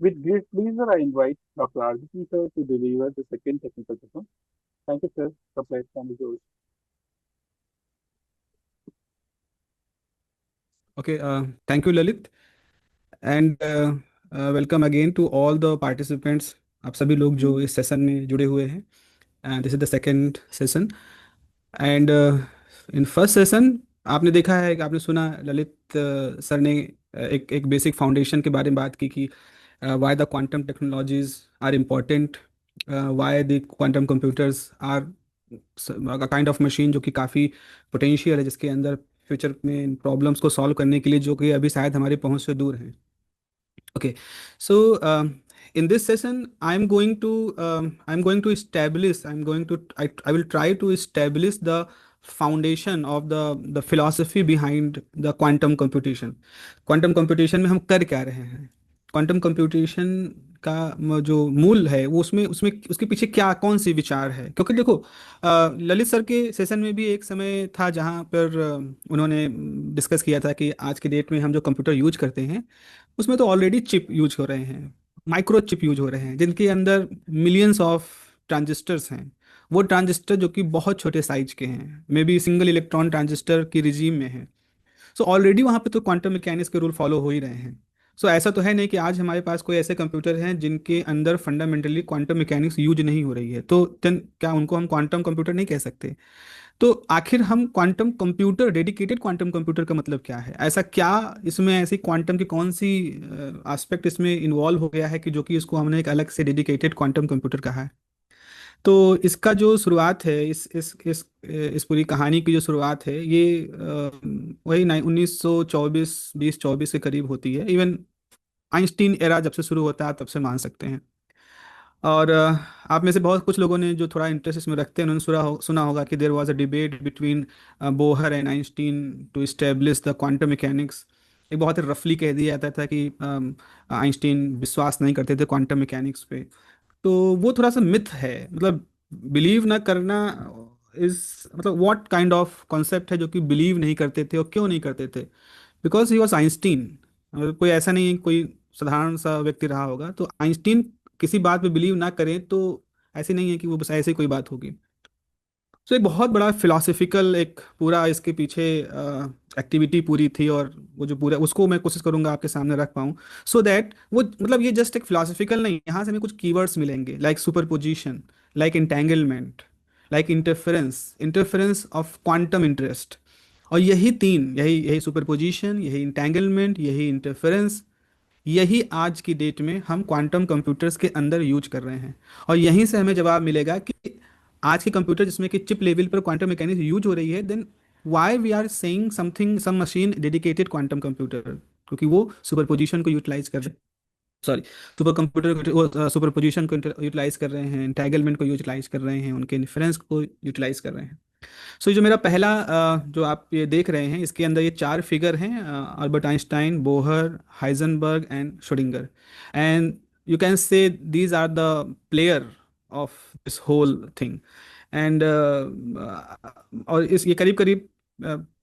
With great pleasure, I invite Dr. Aditi sir to deliver the second technical session. Thank you, sir. The platform is yours. Okay, thank you, Lalit, and welcome again to all the participants. आप सभी लोग जो इस session में जुड़े हुए हैं, and this is the second session. And in first session आपने देखा है कि आपने सुना ललित सर ने एक एक बेसिक फाउंडेशन के बारे में बात की कि why the quantum technologies are important, why the quantum computers are kind of machine जो कि काफ़ी पोटेंशियल है, जिसके अंदर फ्यूचर में प्रॉब्लम्स को सॉल्व करने के लिए जो कि अभी शायद हमारी पहुंच से दूर हैं। Okay, so in this session, I will try to establish the foundation of the philosophy behind the quantum computation. Quantum computation में हम कर क्या रहे हैं? क्वांटम कंप्यूटेशन का जो मूल है वो उसमें उसमें उसके पीछे क्या कौन सी विचार है, क्योंकि देखो ललित सर के सेशन में भी एक समय था जहाँ पर उन्होंने डिस्कस किया था कि आज के डेट में हम जो कंप्यूटर यूज करते हैं उसमें तो ऑलरेडी चिप यूज हो रहे हैं, माइक्रो चिप यूज हो रहे हैं, जिनके अंदर मिलियंस ऑफ ट्रांजिस्टर्स हैं। वो ट्रांजिस्टर जो कि बहुत छोटे साइज के हैं, may be single electron transistor की रिजीम में है। सो ऑलरेडी वहाँ पे तो क्वांटम मैकेनिक्स के रूल फॉलो हो ही रहे हैं। सो ऐसा तो है नहीं कि आज हमारे पास कोई ऐसे कंप्यूटर हैं जिनके अंदर फंडामेंटली क्वांटम मैकेनिक्स यूज नहीं हो रही है, तो देन क्या उनको हम क्वांटम कंप्यूटर नहीं कह सकते? तो आखिर हम quantum computer, dedicated quantum computer का मतलब क्या है? ऐसा क्या इसमें ऐसी क्वांटम की कौन सी एस्पेक्ट इसमें इन्वॉल्व हो गया है कि जो कि इसको हमने एक अलग से डेडिकेटेड क्वांटम कंप्यूटर कहा है? तो इसका जो शुरुआत है, इस पूरी कहानी की जो शुरुआत है, ये वही 1924 2024 के करीब होती है। इवन आइंस्टीन एरा जब से शुरू होता है तब से मान सकते हैं। और आप में से बहुत कुछ लोगों ने जो थोड़ा इंटरेस्ट इसमें रखते हैं उन्होंने सुना होगा कि there was a debate between Bohr and Einstein to establish the quantum mechanics. एक बहुत ही रफली कह दिया जाता था कि आइंस्टीन विश्वास नहीं करते थे क्वांटम मैकेनिक्स पे। तो वो थोड़ा सा मिथ है, मतलब बिलीव ना करना इज, मतलब व्हाट काइंड ऑफ कॉन्सेप्ट है जो कि बिलीव नहीं करते थे, और क्यों नहीं करते थे? Because he was Einstein. कोई ऐसा नहीं है कोई साधारण सा व्यक्ति रहा होगा तो आइंस्टीन किसी बात पे बिलीव ना करें तो ऐसे नहीं है कि वो बस ऐसे ही कोई बात होगी। तो एक बहुत बड़ा फिलोसफिकल एक पूरा इसके पीछे एक्टिविटी पूरी थी, और वो जो पूरा उसको मैं कोशिश करूंगा आपके सामने रख पाऊँ, सो दैट वो मतलब ये जस्ट एक फिलोसफिकल नहीं, यहाँ से हमें कुछ कीवर्ड्स मिलेंगे like superposition, like entanglement, like interference, interference of quantum interest. और यही तीन, यही यही सुपरपोजिशन, यही इंटेंगलमेंट, यही इंटरफेरेंस, यही आज की डेट में हम क्वांटम कंप्यूटर्स के अंदर यूज कर रहे हैं। और यहीं से हमें जवाब मिलेगा कि आज के कंप्यूटर जिसमें कि चिप लेवल पर क्वांटम मैकेनिक्स यूज हो रही है, then why we are saying something some machine dedicated quantum computer, क्योंकि वो सुपरपोजिशन को यूटिलाइज कर रहे हैं। सॉरी, सुपर पोजिशन को यूटिलाइज कर रहे हैं, इंटेंगलमेंट को यूटिलाइज कर रहे हैं, उनके इन्फ्लुएंस को यूटिलाइज कर रहे हैं। सो जो मेरा पहला जो आप ये देख रहे हैं, इसके अंदर ये चार फिगर हैं, Albert Einstein, Bohr, Heisenberg and Schrodinger. And you can say these are the player of this whole thing. And और इस ये करीब करीब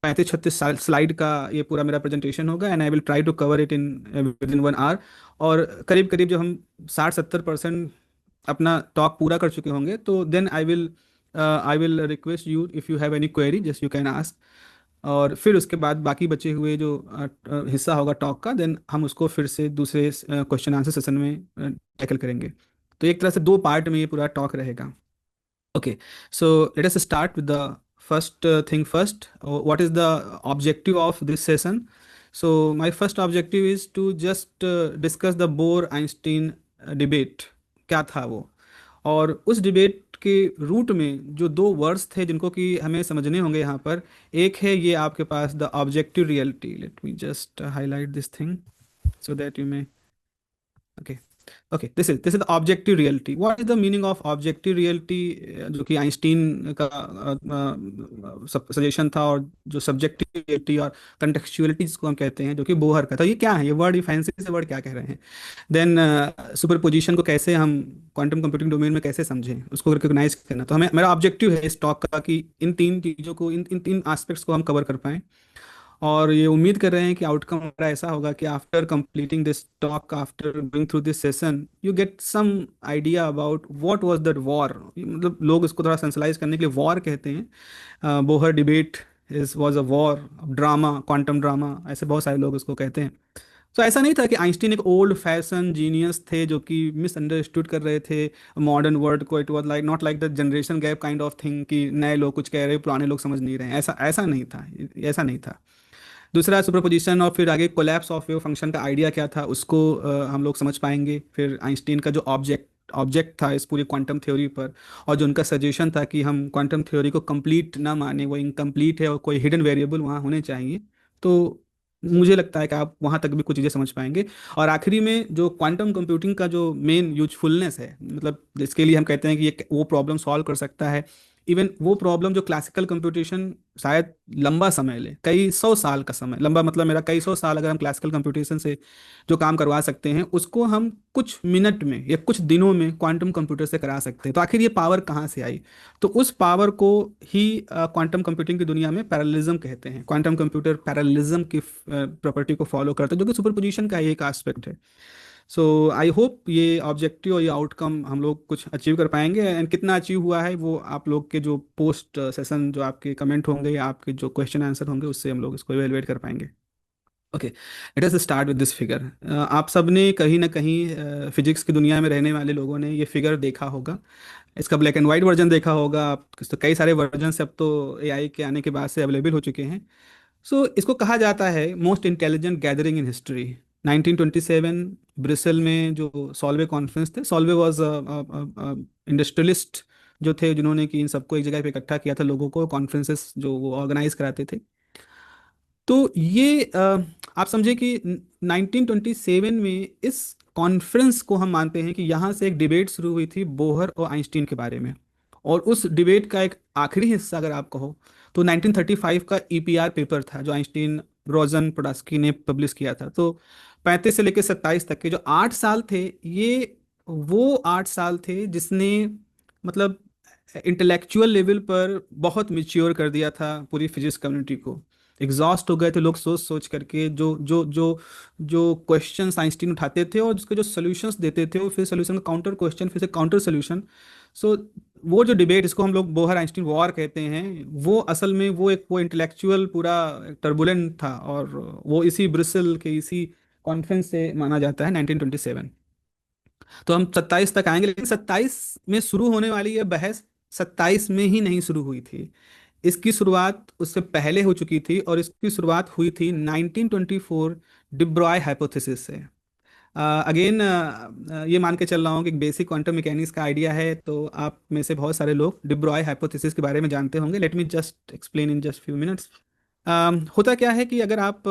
35-36 स्लाइड का ये पूरा मेरा प्रेजेंटेशन होगा, and I will try to cover it in within 1 hour. और करीब करीब जब हम 60-70% अपना टॉक पूरा कर चुके होंगे तो then I will request you, if you have any query just you can ask. और फिर उसके बाद बाकी बचे हुए जो हिस्सा होगा टॉक का, देन हम उसको फिर से दूसरे क्वेश्चन आंसर सेशन में टैकल करेंगे। तो एक तरह से दो पार्ट में ये पूरा टॉक रहेगा। Okay, so let us start with the first thing first. What is the objective of this session? So my first objective is to just discuss the Bohr-Einstein debate. क्या था वो? और उस डिबेट के रूट में जो दो वर्ड्स थे जिनको कि हमें समझने होंगे यहाँ पर, एक है ये आपके पास the objective reality. Let me just highlight this thing so that you may, okay, okay, this is the objective reality. What is the meaning of objective reality, जो कि आइंस्टीन का सजेशन था, और जो सब्जेक्टिव रियलिटी और कंटेक्चुअलिटी जिसको हम कहते हैं जो कि बोहर का था। ये क्या है, ये वर्ड, ये फैंसी से वर्ड क्या कह रहे हैं? देन सुपर पोजिशन को कैसे हम क्वांटम कंप्यूटिंग डोमेन में कैसे समझें, उसको रिकॉग्नाइज करना। तो हमें, मेरा ऑब्जेक्टिव है इस टॉक का कि इन तीन चीज़ों को, इन इन तीन एस्पेक्ट्स को हम कवर कर पाएँ। और ये उम्मीद कर रहे हैं कि आउटकम हमारा ऐसा होगा कि after completing this talk, after going through this session, you get some idea about what was that war. मतलब लोग इसको थोड़ा सेंसलाइज करने के लिए वॉर कहते हैं। Bohr debate is was a war, drama, quantum drama, ऐसे बहुत सारे लोग इसको कहते हैं। तो ऐसा नहीं था कि आइंस्टीन एक ओल्ड फैशन जीनियस थे जो कि मिसअंडरस्टूड कर रहे थे मॉडर्न वर्ल्ड को। It was like not like the generation gap kind of thing कि नए लोग कुछ कह रहे हैं, पुराने लोग समझ नहीं रहे हैं। ऐसा ऐसा नहीं था, ऐसा नहीं था। दूसरा, सुपरपोजिशन और फिर आगे कोलैप्स ऑफ वेव फंक्शन का आइडिया क्या था उसको हम लोग समझ पाएंगे। फिर आइंस्टीन का जो ऑब्जेक्ट था इस पूरी क्वांटम थ्योरी पर, और जो उनका सजेशन था कि हम क्वांटम थ्योरी को कंप्लीट ना माने, वो इनकम्प्लीट है और कोई हिडन वेरिएबल वहाँ होने चाहिए। तो मुझे लगता है कि आप वहाँ तक भी कुछ चीज़ें समझ पाएंगे। और आखिरी में जो क्वांटम कंप्यूटिंग का जो मेन यूजफुलनेस है, मतलब इसके लिए हम कहते हैं कि ये वो प्रॉब्लम सॉल्व कर सकता है। इवन वो प्रॉब्लम जो क्लासिकल कंप्यूटेशन शायद लंबा समय ले, कई सौ साल का समय, लंबा मतलब मेरा कई सौ साल अगर हम क्लासिकल कंप्यूटेशन से जो काम करवा सकते हैं उसको हम कुछ मिनट में या कुछ दिनों में क्वांटम कंप्यूटर से करा सकते हैं। तो आखिर ये पावर कहाँ से आई? तो उस पावर को ही क्वांटम कंप्यूटिंग की दुनिया में पैरेललिज्म कहते हैं। क्वांटम कंप्यूटर पैरेललिज्म की प्रॉपर्टी को फॉलो करता है, जो कि सुपरपोजिशन का ही एक एस्पेक्ट है। सो आई होप ये ऑब्जेक्टिव और ये आउटकम हम लोग कुछ अचीव कर पाएंगे। एंड कितना अचीव हुआ है वो आप लोग के जो पोस्ट सेशन, जो आपके कमेंट होंगे या आपके जो क्वेश्चन आंसर होंगे, उससे हम लोग इसको एवेलुएट कर पाएंगे। Okay, let us start with this figure. आप सब ने कहीं ना कहीं फिजिक्स की दुनिया में रहने वाले लोगों ने ये फिगर देखा होगा। इसका ब्लैक एंड वाइट वर्जन देखा होगा आप, तो कई सारे वर्जन से अब तो एआई के आने के बाद से अवेलेबल हो चुके हैं। सो इसको कहा जाता है most intelligent gathering in history. 1927 bristle में जो सॉल्वे कॉन्फ्रेंस थे, सॉल्वे वाज इंडस्ट्रियलिस्ट जो थे, जिन्होंने कि इन सबको एक जगह पे इकट्ठा किया था, लोगों को कॉन्फ्रेंसेस जो वो ऑर्गेनाइज कराते थे। तो ये आप समझे कि 1927 में इस कॉन्फ्रेंस को हम मानते हैं कि यहाँ से एक डिबेट शुरू हुई थी बोहर और आइंस्टीन के बारे में। और उस डिबेट का एक आखिरी हिस्सा अगर आप कहो तो 1935 का ईपीआर पेपर था जो आइंस्टीन, रोजन, पोडास्की ने पब्लिश किया था। तो 35 से लेकर 27 तक के जो 8 साल थे, ये वो 8 साल थे जिसने मतलब इंटेलेक्चुअल लेवल पर बहुत मिच्योर कर दिया था पूरी फिजिक्स कम्युनिटी को। एग्जॉस्ट हो गए थे लोग सोच सोच करके, जो जो जो जो क्वेश्चंस आइंस्टीन उठाते थे और उसके जो सॉल्यूशंस देते थे, और फिर सॉल्यूशन का काउंटर क्वेश्चन, फिर से काउंटर सॉल्यूशन। सो वो जो डिबेट, इसको हम लोग बोहर आइंस्टीन वॉर कहते हैं, वो असल में वो एक वो इंटेलेक्चुअल पूरा टर्बुलेंट था। और वो इसी ब्रुसेल के इसी कॉन्फ्रेंस से माना जाता है 1927। तो हम 27 तक आएंगे, लेकिन 27 में शुरू होने वाली ये बहस 27 में ही नहीं शुरू हुई थी। इसकी शुरुआत उससे पहले हो चुकी थी, और इसकी शुरुआत हुई थी 1924 डिब्रॉय हाइपोथेसिस से। अगेन ये मान के चल रहा हूँ कि बेसिक क्वांटम मैकेनिक्स का आइडिया है, तो आप में से बहुत सारे लोग डिब्रॉय हाइपोथेसिस के बारे में जानते होंगे। Late me just explain in just few minutes. होता क्या है कि अगर आप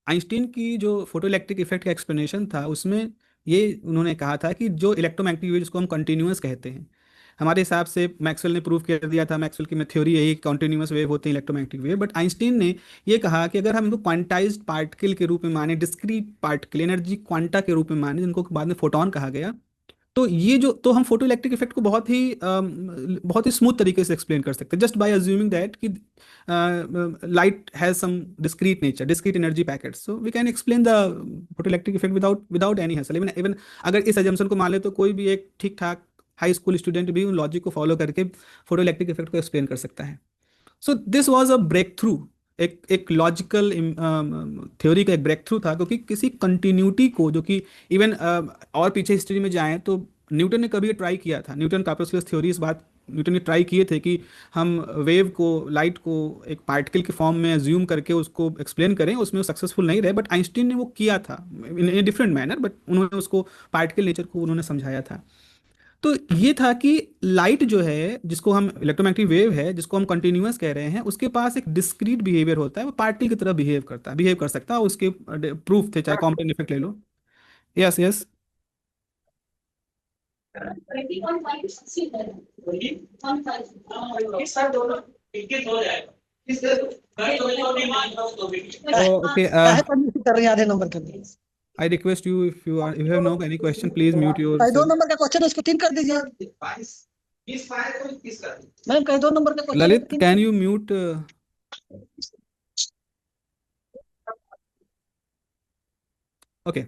आइंस्टीन की जो फोटो इलेक्ट्रिक इफेक्ट का एक्सप्लेनेशन था, उसमें ये उन्होंने कहा था कि जो इलेक्ट्रोमैग्नेटिक वेव जिसको हम कंटिन्यूअस कहते हैं, हमारे हिसाब से मैक्सवेल ने प्रूव कर दिया था, मैक्सवेल की थ्योरी यही कंटिन्यूअस वेव होते हैं इलेक्ट्रोमैग्नेटिक वेव। बट आइंस्टीन ने ये कहा कि अगर हम इनको क्वांटाइज्ड पार्टिकल के रूप में माने, डिस्क्रीट पार्टिकल, एनर्जी क्वांटा के रूप में माने, जिनको बाद में फोटोन कहा गया, तो ये जो, तो हम फोटो इलेक्ट्रिक इफेक्ट को बहुत ही स्मूथ तरीके से एक्सप्लेन कर सकते हैं, जस्ट बाय अज्यूमिंग दैट कि light has some discrete nature, discrete energy packets, so we can explain the photo electric effect without any hassle. Even even अगर इस एजम्पशन को मान ले, तो कोई भी एक ठीक ठाक हाई स्कूल स्टूडेंट भी उन लॉजिक को फॉलो करके फोटो इलेक्ट्रिक इफेक्ट को एक्सप्लेन कर सकता है। So this was a breakthrough, एक लॉजिकल थ्योरी का एक ब्रेक थ्रू था, क्योंकि किसी कंटिन्यूटी को, जो कि इवन और पीछे हिस्ट्री में जाएं तो न्यूटन ने कभी ट्राई किया था, न्यूटन कार्पसक्यूलस थ्योरी, इस बात न्यूटन ने ट्राई किए थे कि हम वेव को, लाइट को एक पार्टिकल के फॉर्म में एज्यूम करके उसको एक्सप्लेन करें, उसमें वो सक्सेसफुल नहीं रहे। बट आइंस्टीन ने वो किया था इन डिफरेंट मैनर, बट उन्होंने उसको पार्टिकल नेचर को उन्होंने समझाया था। तो ये था कि लाइट जो है, जिसको हम इलेक्ट्रोमैग्नेटिक वेव है, जिसको हम कंटिन्यूअस कह रहे हैं, उसके पास एक डिस्क्रीट बिहेवियर होता है, वो पार्टिकल की तरह बिहेव कर सकता है। उसके प्रूफ थे, चाहे कॉम्पलेक्स इफेक्ट ले लो। Yes yes. ओके, काहे परमिशन कर रही है आधे नंबर के लिए? I request you, if you have no any question, please mute your कहीं 2 नंबर का क्वेश्चन उसको 3 कर दीजिए। मैम कहीं 2 नंबर का question Lalit, can you mute okay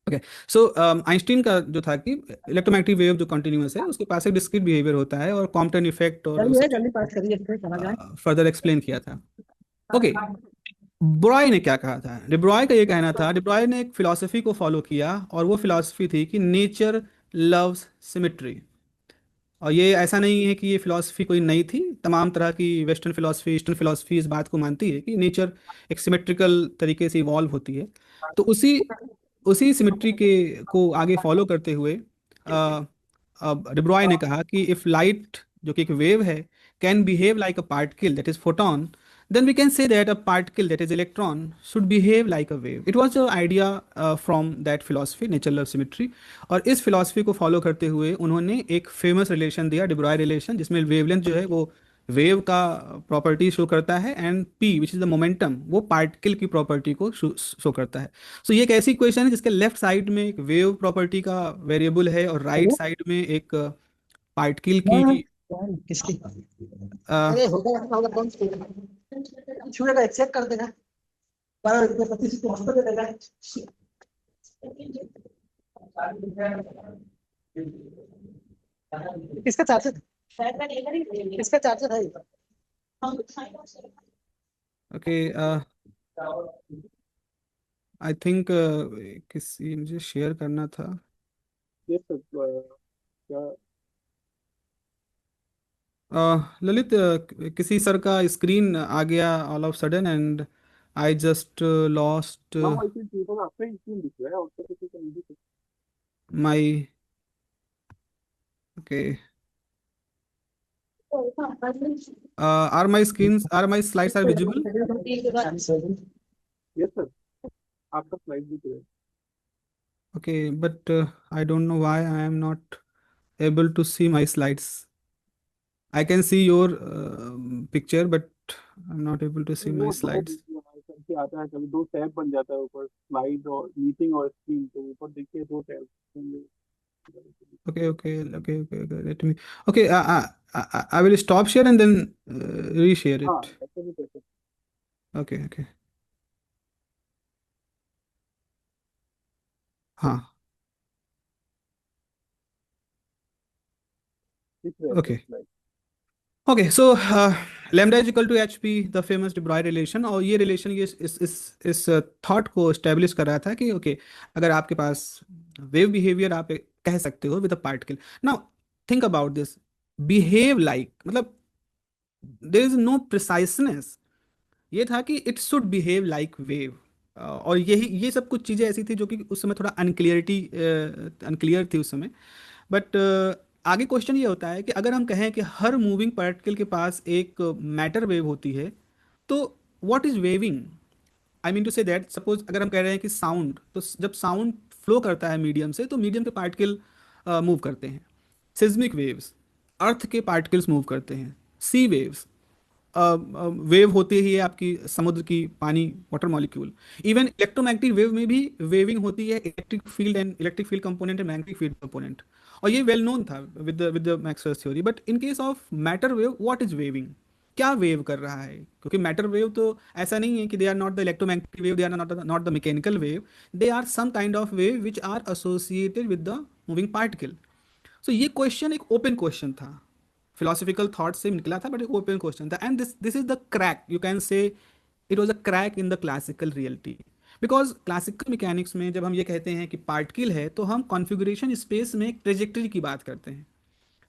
okay. So Einstein का जो था कि इलेक्ट्रोमैग्नेटिक वेव जो कंटिन्यूअस है उसके पास एक डिस्क्रीट बिहेवियर होता है, और कॉम्पटन इफेक्ट और जल्दी है, सब जल्दी पास करिए फिर चला जाए। फर्दर एक्सप्लेन किया था। ओके, ब्रॉय ने क्या कहा था? डिब्रॉय का ये कहना था, डिब्रॉय ने एक फिलॉसफी को फॉलो किया, और वो फिलॉसफी थी कि नेचर लव्स सिमेट्री। और ये ऐसा नहीं है कि ये फिलॉसफी कोई नई थी, तमाम तरह की वेस्टर्न फिलॉसफी, ईस्टर्न फिलॉसफी इस बात को मानती है कि नेचर एक सिमेट्रिकल तरीके से इवॉल्व होती है। तो उसी उसी सिमेट्री के को आगे फॉलो करते हुए अ, अब डिब्रॉय ने कहा कि इफ लाइट, जो कि एक वेव है, can behave like a particle that is photon, then we can say that a particle that is electron should behave like a wave. It was the idea from that philosophy, nature love symmetry. और इस philosophy को follow करते हुए उन्होंने एक famous relation दिया, डिब्रॉय relation, जिसमें wavelength जो है वो वेव का प्रॉपर्टी शो करता है, and P which is the momentum वो पार्टिकल की प्रॉपर्टी को शो करता है। सो ये एक ऐसी इक्वेशन है जिसके लेफ्ट साइड में एक वेव प्रॉपर्टी का वेरिएबल है, और राइट साइड में एक पार्टिकल हाँ, की किसकी? अ, अरे होगा होगा, कौन छुएगा, एक्सेप्ट कर देगा। 12 रुपये 25 को दे देगा। किसका चार्जर? किसका चार्जर है? ओके, आई थिंक किसी मुझे शेयर करना था। ये सब क्या ललित, किसी सर का स्क्रीन आ गया all of sudden, and I just lost now I think people आपका ही स्क्रीन दिख रहा है, और तो किसी का नहीं दिख रहा। My. Okay, are my slides are visible? Yes sir, आपका स्लाइड दिख रहा है। Okay, but I don't know why I am not able to see my slides. I can see your picture, but I'm not able to see वो my दो slides. करके आता है, कभी दो टैब बन जाता है ऊपर, स्लाइड और मीटिंग और स्क्रीन, तो ऊपर देखिए दो टैब होंगे। Okay, okay, okay, okay, okay. Let me. Okay, I will stop share and then reshare हाँ, it. ऐसे भी कर सकते Okay, okay. हाँ, दिख रहा है sir okay. Slide. Okay, so lambda is equal to H P, the famous de Broglie relation. और ये रिलेशन ये इस थॉट को स्टेब्लिश कर रहा था कि ओके, अगर आपके पास वेव बिहेवियर आप कह सकते हो with a particle. Now think about this, behave like मतलब देयर इज नो प्रिसाइसनेस। ये था कि it should behave like wave, और यही ये सब कुछ चीज़ें ऐसी थी जो कि उस समय थोड़ा अनक्लियर थी उस समय। बट आगे क्वेश्चन ये होता है कि अगर हम कहें कि हर मूविंग पार्टिकल के पास एक मैटर वेव होती है, तो what is waving? I mean to say that, suppose अगर हम कह रहे हैं कि साउंड, तो जब साउंड फ्लो करता है मीडियम से, तो मीडियम के पार्टिकल मूव करते हैं। सिज्मिक वेव्स, अर्थ के पार्टिकल्स मूव करते हैं। सी वेव्स, वेव होती ही है आपकी समुद्र की पानी, water molecule. Even electromagnetic wave में भी वेविंग होती है, electric field component and magnetic field component. और ये वेल नोन था with the Maxwell's theory. But in case of matter wave, what is waving? क्या वेव कर रहा है? क्योंकि मैटर वेव तो ऐसा नहीं है कि they are not the electromagnetic wave, they are not the mechanical wave, they are some kind of wave which are associated with the moving particle. So ये क्वेश्चन एक ओपन क्वेश्चन था, philosophical thought से निकला था, but एक open question था, and this is the crack, you can say it was a crack in the classical reality. Because classical mechanics में जब हम ये कहते हैं कि पार्टिकल है, तो हम कॉन्फ़िगरेशन स्पेस में एक ट्रेजेक्टरी की बात करते हैं।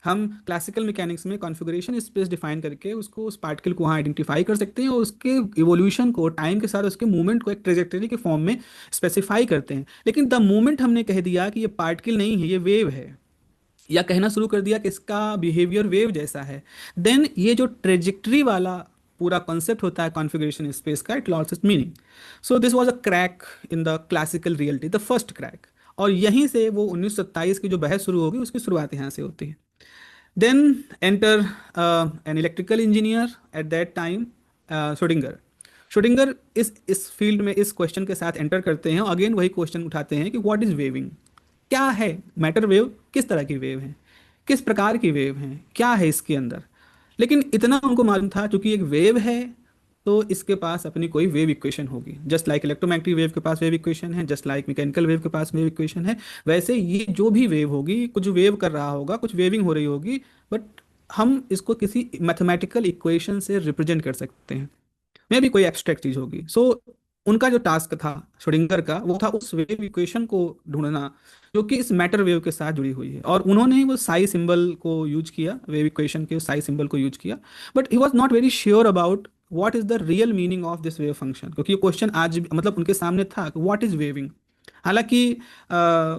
हम क्लासिकल मैकेनिक्स में कॉन्फ़िगरेशन स्पेस डिफाइन करके उसको, उस पार्टिकल को वहाँ आइडेंटिफाई कर सकते हैं, और उसके इवोल्यूशन को टाइम के साथ उसके मूवमेंट को एक ट्रेजेक्टरी के फॉर्म में स्पेसिफाई करते हैं। लेकिन द मोमेंट हमने कह दिया कि ये पार्टिकल नहीं है, ये वेव है, या कहना शुरू कर दिया कि इसका बिहेवियर वेव जैसा है, देन ये जो ट्रेजेक्टरी वाला पूरा कॉन्सेप्ट होता है कॉन्फ़िगरेशन स्पेस का, it loss it's meaning. So this was a crack in the classical reality, the first crack. और यहीं से वो 1927 की जो बहस शुरू होगी, उसकी शुरुआत यहाँ से होती है। Then enter an electrical engineer at that time, Schrödinger. Schrodinger इस फील्ड में इस क्वेश्चन के साथ एंटर करते हैं, और अगेन वही क्वेश्चन उठाते हैं कि व्हाट इज वेविंग? क्या है मैटर वेव? किस तरह की वेव है? किस प्रकार की वेव है? क्या है इसके अंदर? लेकिन इतना उनको मालूम था, चूंकि एक वेव है, तो इसके पास अपनी कोई वेव इक्वेशन होगी। जस्ट लाइक इलेक्ट्रोमैग्नेटिक वेव के पास वेव इक्वेशन है, जस्ट लाइक मैकेनिकल वेव के पास वेव इक्वेशन है, वैसे ये जो भी वेव होगी, कुछ वेव कर रहा होगा, कुछ वेविंग हो रही होगी, बट हम इसको किसी मैथमेटिकल इक्वेशन से रिप्रेजेंट कर सकते हैं, में भी कोई एब्स्ट्रैक्ट चीज होगी। सो उनका जो टास्क था श्रोडिंगर का, वो था उस वेव इक्वेशन को ढूंढना जो कि इस मैटर वेव के साथ जुड़ी हुई है, और उन्होंने वो साई सिंबल को यूज किया, वेव इक्वेशन के साई सिंबल को यूज किया। But he was not very sure about what is the real meaning of this wave function, क्योंकि ये क्वेश्चन आज मतलब उनके सामने था, व्हाट इज वेविंग। हालांकि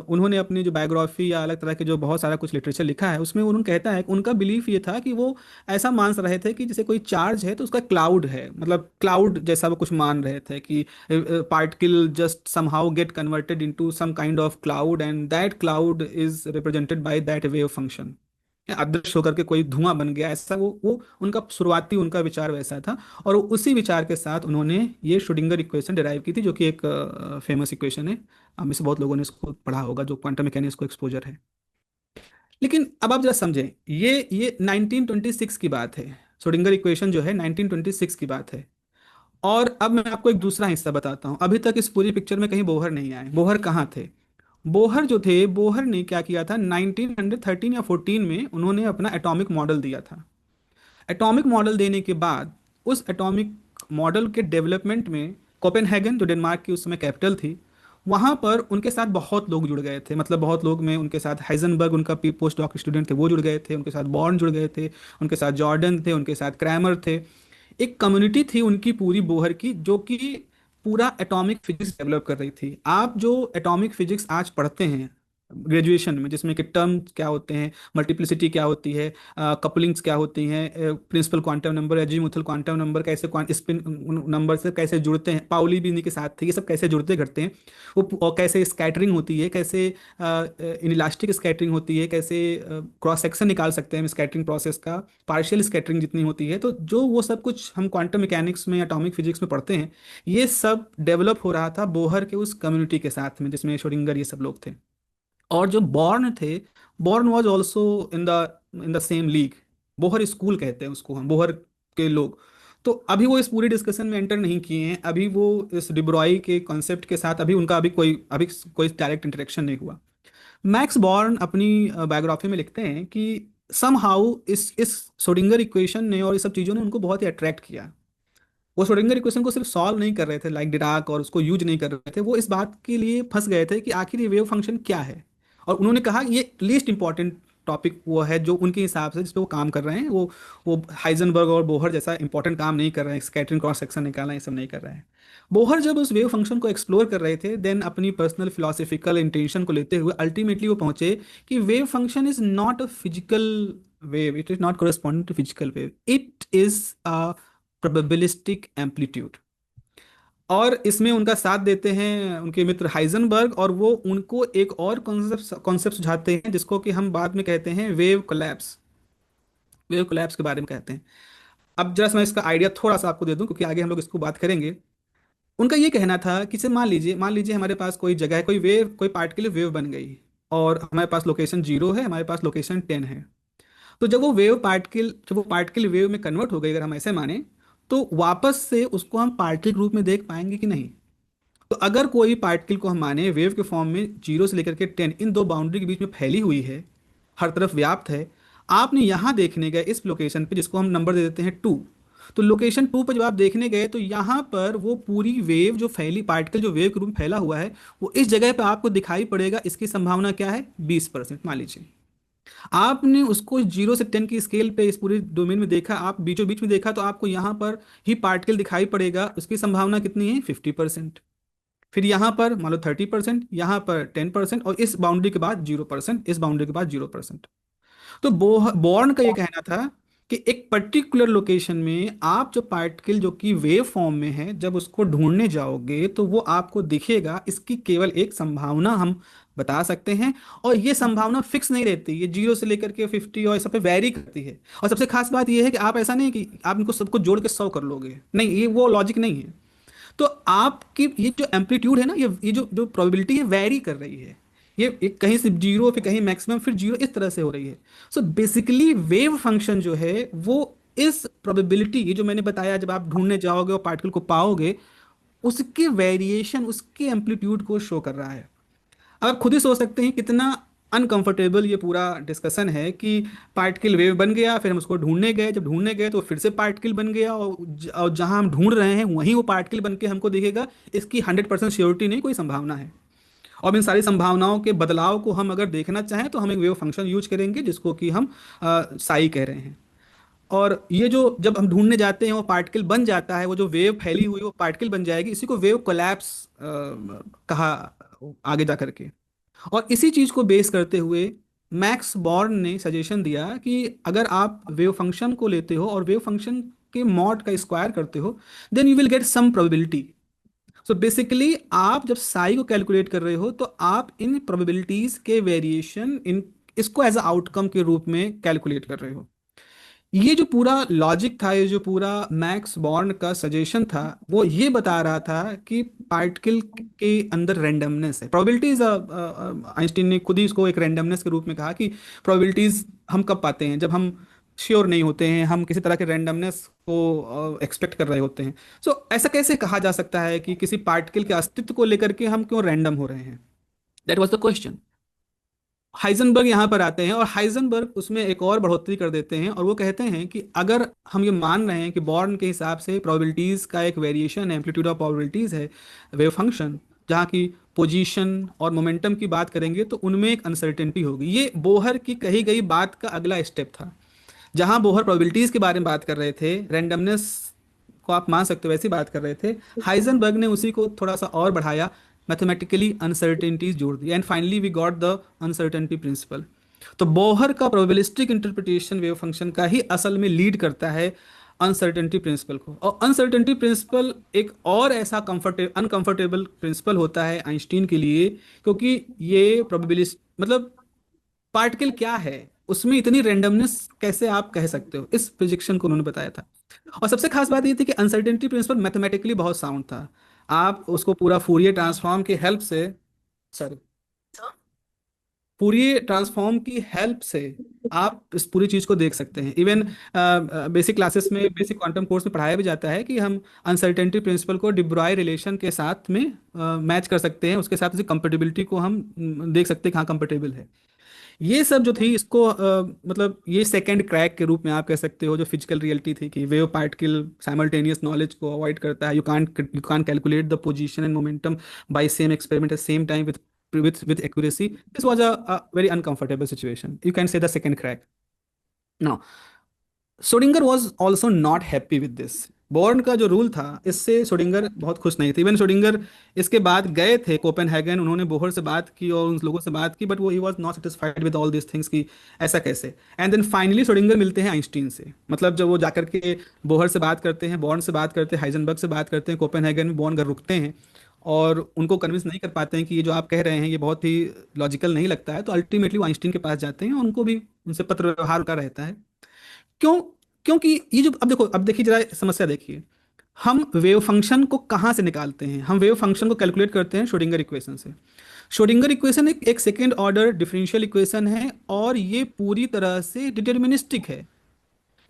उन्होंने अपनी जो बायोग्राफी या अलग तरह के जो बहुत सारा कुछ लिटरेचर लिखा है, उसमें उन्होंने कहता है कि उनका बिलीफ ये था कि वो ऐसा मान रहे थे कि जैसे कोई चार्ज है तो उसका क्लाउड है, मतलब क्लाउड जैसा वो कुछ मान रहे थे कि particle just somehow get converted into some kind of cloud and that cloud is represented by that wave function, अदृश्य होकर के कोई धुआं बन गया, ऐसा वो उनका शुरुआती उनका विचार वैसा था। और उसी विचार के साथ उन्होंने ये श्रोडिंगर इक्वेशन डिराइव की थी, जो कि एक फेमस इक्वेशन है, हम में से बहुत लोगों ने इसको पढ़ा होगा, जो क्वांटम मैकेनिक्स को एक्सपोजर है। लेकिन अब आप जरा समझें, ये 1926 की बात है, श्रोडिंगर इक्वेशन जो है 1926 की बात है। और अब मैं आपको एक दूसरा हिस्सा बताता हूँ, अभी तक इस पूरी पिक्चर में कहीं बोहर नहीं आए। बोहर कहाँ थे? बोहर जो थे, बोहर ने क्या किया था, 1913 या 14 में उन्होंने अपना एटॉमिक मॉडल दिया था। एटॉमिक मॉडल देने के बाद उस एटॉमिक मॉडल के डेवलपमेंट में कोपेनहेगन, जो डेनमार्क की उस समय कैपिटल थी, वहाँ पर उनके साथ बहुत लोग जुड़ गए थे। मतलब बहुत लोग में उनके साथ हाइजनबर्ग, उनका पोस्ट डॉक स्टूडेंट थे, वो जुड़ गए थे, उनके साथ बॉर्न जुड़ गए थे, उनके साथ जॉर्डन थे, उनके साथ क्रैमर थे। एक कम्युनिटी थी उनकी पूरी बोहर की, जो कि पूरा एटॉमिक फिजिक्स डेवलप कर रही थी। आप जो एटॉमिक फिजिक्स आज पढ़ते हैं ग्रेजुएशन में, जिसमें कि टर्म क्या होते हैं, मल्टीप्लिसिटी क्या होती है, कपलिंग्स क्या होती हैं, principal quantum number, azimuthal quantum number, कैसे स्पिन नंबर से कैसे जुड़ते हैं, पाउली भी इन्हीं के साथ थे, ये सब कैसे जुड़ते घटते हैं, वो और कैसे स्कैटरिंग होती है, कैसे इनइलास्टिक स्कैटरिंग होती है, कैसे क्रॉस सेक्शन निकाल सकते हैं हम स्कैटरिंग प्रोसेस का, पार्शियल स्कैटरिंग जितनी होती है, तो जो वो सब कुछ हम क्वांटम मैकेनिक्स में, एटॉमिक फिजिक्स में पढ़ते हैं, ये सब डेवलप हो रहा था बोहर के उस कम्युनिटी के साथ में, जिसमें श्रोडिंगर ये सब लोग थे। और जो बॉर्न थे, born was also in the same league, Bohr school कहते हैं उसको हम, बोहर के लोग। तो अभी वो इस पूरी डिस्कशन में एंटर नहीं किए हैं, अभी वो इस डिब्रॉय के कॉन्सेप्ट के साथ अभी उनका अभी कोई डायरेक्ट इंटरेक्शन नहीं हुआ। मैक्स बॉर्न अपनी बायोग्राफी में लिखते हैं कि समहाउ इस श्रोडिंगर इक्वेशन ने और इस सब चीज़ों ने उनको बहुत ही अट्रैक्ट किया। वो श्रोडिंगर इक्वेशन को सिर्फ सॉल्व नहीं कर रहे थे लाइक डिराक, और उसको यूज नहीं कर रहे थे, वो इस बात के लिए फंस गए थे कि आखिर ये वेव फंक्शन क्या है। और उन्होंने कहा ये लीस्ट इंपॉर्टेंट टॉपिक वो है जो उनके हिसाब से जिस पे वो काम कर रहे हैं, वो हाइजनबर्ग और बोहर जैसा इंपॉर्टेंट काम नहीं कर रहे हैं, स्कैटरिंग क्रॉस सेक्शन निकालना ये सब नहीं कर रहे हैं। बोहर जब उस वेव फंक्शन को एक्सप्लोर कर रहे थे, देन अपनी पर्सनल फिलोसफिकल इंटेंशन को लेते हुए अल्टीमेटली वो पहुंचे कि wave function is not a physical wave, it is not corresponding to physical wave, it is a probabilistic amplitude. और इसमें उनका साथ देते हैं उनके मित्र हाइजनबर्ग, और वो उनको एक और कॉन्सेप्ट सुझाते हैं, जिसको कि हम बाद में कहते हैं वेव कोलैप्स। वेव कोलैप्स के बारे में कहते हैं। अब जरा मैं इसका आइडिया थोड़ा सा आपको दे दूं, क्योंकि आगे हम लोग इसको बात करेंगे। उनका ये कहना था कि से मान लीजिए हमारे पास कोई जगह है, कोई वेव, कोई पार्टिकल वेव बन गई, और हमारे पास लोकेशन 0 है, हमारे पास लोकेशन 10 है। तो जब वो पार्टिकल वेव में कन्वर्ट हो गई, अगर हम ऐसे माने, तो वापस से उसको हम पार्टिकल रूप में देख पाएंगे कि नहीं। तो अगर कोई पार्टिकल को हम माने वेव के फॉर्म में 0 से लेकर के 10, इन दो बाउंड्री के बीच में फैली हुई है, हर तरफ व्याप्त है, आपने यहाँ देखने गए इस लोकेशन पे, जिसको हम नंबर दे देते हैं 2, तो लोकेशन 2 पर जब आप देखने गए, तो यहाँ पर वो पूरी वेव जो फैली, पार्टिकल जो वेव के रूप में फैला हुआ है, वो इस जगह पे आपको दिखाई पड़ेगा। इसकी संभावना क्या है? 20% मान लीजिए। आपने उसको 0 से 10 की स्केल पे इस पूरे डोमेन में देखा, आप बीचों बीच में देखा, तो आपको यहाँ पर ही पार्टिकल दिखाई पड़ेगा। उसकी संभावना कितनी है? 50%। फिर यहाँ पर मान लो 30%, यहाँ पर 10%, और इस बाउंड्री के बाद 0%, इस बाउंड्री के बाद 0%। तो बॉर्न का ये कहना था कि एक पर्टिकुलर लोकेशन में आप जो पार्टिकल जो कि वेव फॉर्म में है, जब उसको ढूंढने जाओगे तो वो आपको दिखेगा। इसकी केवल एक संभावना हम बता सकते हैं, और ये संभावना फिक्स नहीं रहती, ये 0 से लेकर के 50 और सब पे वैरी करती है। और सबसे खास बात ये है कि आप ऐसा नहीं कि आप इनको सबको जोड़ के 100 कर लोगे, नहीं, ये वो लॉजिक नहीं है। तो आपकी ये जो एम्पलीट्यूड है ना, ये जो जो प्रोबेबिलिटी है, वैरी कर रही है। ये कहीं से 0, फिर कहीं मैक्सिमम, फिर 0, इस तरह से हो रही है। सो बेसिकली वेव फंक्शन जो है वो इस प्रोबेबिलिटी, ये जो मैंने बताया, जब आप ढूंढने जाओगे और पार्टिकल को पाओगे, उसके वेरिएशन, उसके एम्पलीट्यूड को शो कर रहा है। अब आप खुद ही सोच सकते हैं कितना अनकंफर्टेबल ये पूरा डिस्कशन है कि पार्टिकल वेव बन गया, फिर हम उसको ढूंढने गए, जब ढूंढने गए तो फिर से पार्टिकल बन गया, और जहां हम ढूंढ रहे हैं वहीं वो पार्टिकल बन के हमको दिखेगा। इसकी 100% श्योरिटी नहीं, कोई संभावना है। और इन सारी संभावनाओं के बदलाव को हम अगर देखना चाहें तो हम एक वेव फंक्शन यूज करेंगे जिसको कि हम साई कह रहे हैं। और ये जो जब हम ढूंढने जाते हैं वो पार्टिकल बन जाता है, वो जो वेव फैली हुई वो पार्टिकल बन जाएगी, इसी को वेव कोलैप्स कहा आगे जा करके। और इसी चीज को बेस करते हुए मैक्स बॉर्न ने सजेशन दिया कि अगर आप वेव फंक्शन को लेते हो और वेव फंक्शन के मॉड का स्क्वायर करते हो, then you will get some probability. So basically आप जब साई को कैलकुलेट कर रहे हो तो आप इन प्रोबेबिलिटीज के वेरिएशन, इन इसको एज अ आउटकम के रूप में कैलकुलेट कर रहे हो। ये जो पूरा लॉजिक था, ये जो पूरा मैक्स बॉर्न का सजेशन था, वो ये बता रहा था कि पार्टिकल के अंदर रैंडमनेस है। प्रोबेबिलिटीज, आइंस्टीन ने खुद ही इसको एक रैंडमनेस के रूप में कहा कि प्रोबेबिलिटीज हम कब पाते हैं, जब हम श्योर नहीं होते हैं, हम किसी तरह के रैंडमनेस को एक्सपेक्ट कर रहे होते हैं। सो ऐसा कैसे कहा जा सकता है कि किसी पार्टिकल के अस्तित्व को लेकर के हम क्यों रैंडम हो रहे हैं? That was the question. Heisenberg यहाँ पर आते हैं और हाइजनबर्ग उसमें एक और बढ़ोतरी कर देते हैं, और वो कहते हैं कि अगर हम ये मान रहे हैं कि बॉर्न के हिसाब से प्रोबेबिलिटीज का एक वेरिएशन है, एम्पलीट्यूड ऑफ प्रोबेबिलिटीज है वेव फंक्शन, जहाँ की पोजीशन और मोमेंटम की बात करेंगे तो उनमें एक अनसर्टेनिटी होगी। ये बोहर की कही गई बात का अगला स्टेप था। जहाँ बोहर प्रोबेबिलिटीज के बारे में बात कर रहे थे, रैंडमनेस को आप मान सकते हो वैसी बात कर रहे थे, हाइजनबर्ग ने उसी को थोड़ा सा और बढ़ाया, मैथमेटिकली अनसर्टेनिटीज जोड़ दी, and finally we got the uncertainty principle. तो बोहर का प्रोबेबिलिस्टिक इंटरप्रिटेशन वेव फंक्शन का ही असल में लीड करता है अनसर्टेनिटी प्रिंसिपल को। और अनसर्टेनिटी प्रिंसिपल एक और ऐसा अनकंफर्टेबल प्रिंसिपल होता है आइंस्टीन के लिए, क्योंकि ये प्रोबेबिलिस्ट मतलब पार्टिकल क्या है, उसमें इतनी रेंडमनेस कैसे आप कह सकते हो, इस प्रोजेक्शन को उन्होंने बताया था। और सबसे खास बात ये थी कि अनसर्टेनिटी प्रिंसिपल मैथमेटिकली बहुत साउंड था। आप उसको पूरा फूरियर ट्रांसफॉर्म की हेल्प से, सॉरी, फूरियर ट्रांसफॉर्म की हेल्प से आप इस पूरी चीज को देख सकते हैं। इवन बेसिक क्लासेस में, बेसिक क्वांटम कोर्स में पढ़ाया भी जाता है कि हम अनसर्टेनिटी प्रिंसिपल को डिब्रॉय रिलेशन के साथ में मैच कर सकते हैं, उसके साथ उसकी कंपेटिबिलिटी को हम देख सकते हैं कहाँ कंपेटेबल है। ये सब जो थी इसको मतलब ये सेकंड क्रैक के रूप में आप कह सकते हो, जो फिजिकल रियलिटी थी कि वेव पार्टिकल साइमल्टेनियस नॉलेज को अवॉइड करता है। You can calculate the position and momentum by same experiment at same time with accuracy. This was a very uncomfortable situation. You can say the second crack. Now, Schrodinger was also not happy with this. Born का जो rule था इससे सोडिंगर बहुत खुश नहीं थे। Even सोडिंगर इसके बाद गए थे कोपेनहेगन, उन्होंने बोहर से बात की और उन लोगों से बात की, बट वो he was not satisfied with all this things की ऐसा कैसे। एंड देन फाइनली सोडिंगर मिलते हैं आइंस्टीन से। मतलब जब वो जाकर के बोहर से बात करते हैं, बॉर्न से बात करते हैं, हाइजनबर्ग से बात करते हैं, कोपेनहेगन में बॉर्न घर रुकते हैं और उनको कन्विंस नहीं कर पाते हैं कि ये जो आप कह रहे हैं ये बहुत ही लॉजिकल नहीं लगता है, तो अल्टीमेटली वो आइंस्टीन के पास जाते हैं और उनको भी उनसे पत्र व्यवहार का रहता है। क्यों? क्योंकि ये जो, अब देखो, अब देखिए जरा समस्या देखिए, हम वेव फंक्शन को कहाँ से निकालते हैं? हम वेव फंक्शन को कैलकुलेट करते हैं श्रोडिंगर इक्वेशन से। श्रोडिंगर इक्वेशन एक सेकेंड ऑर्डर डिफरेंशियल इक्वेशन है और ये पूरी तरह से डिटर्मिनिस्टिक है।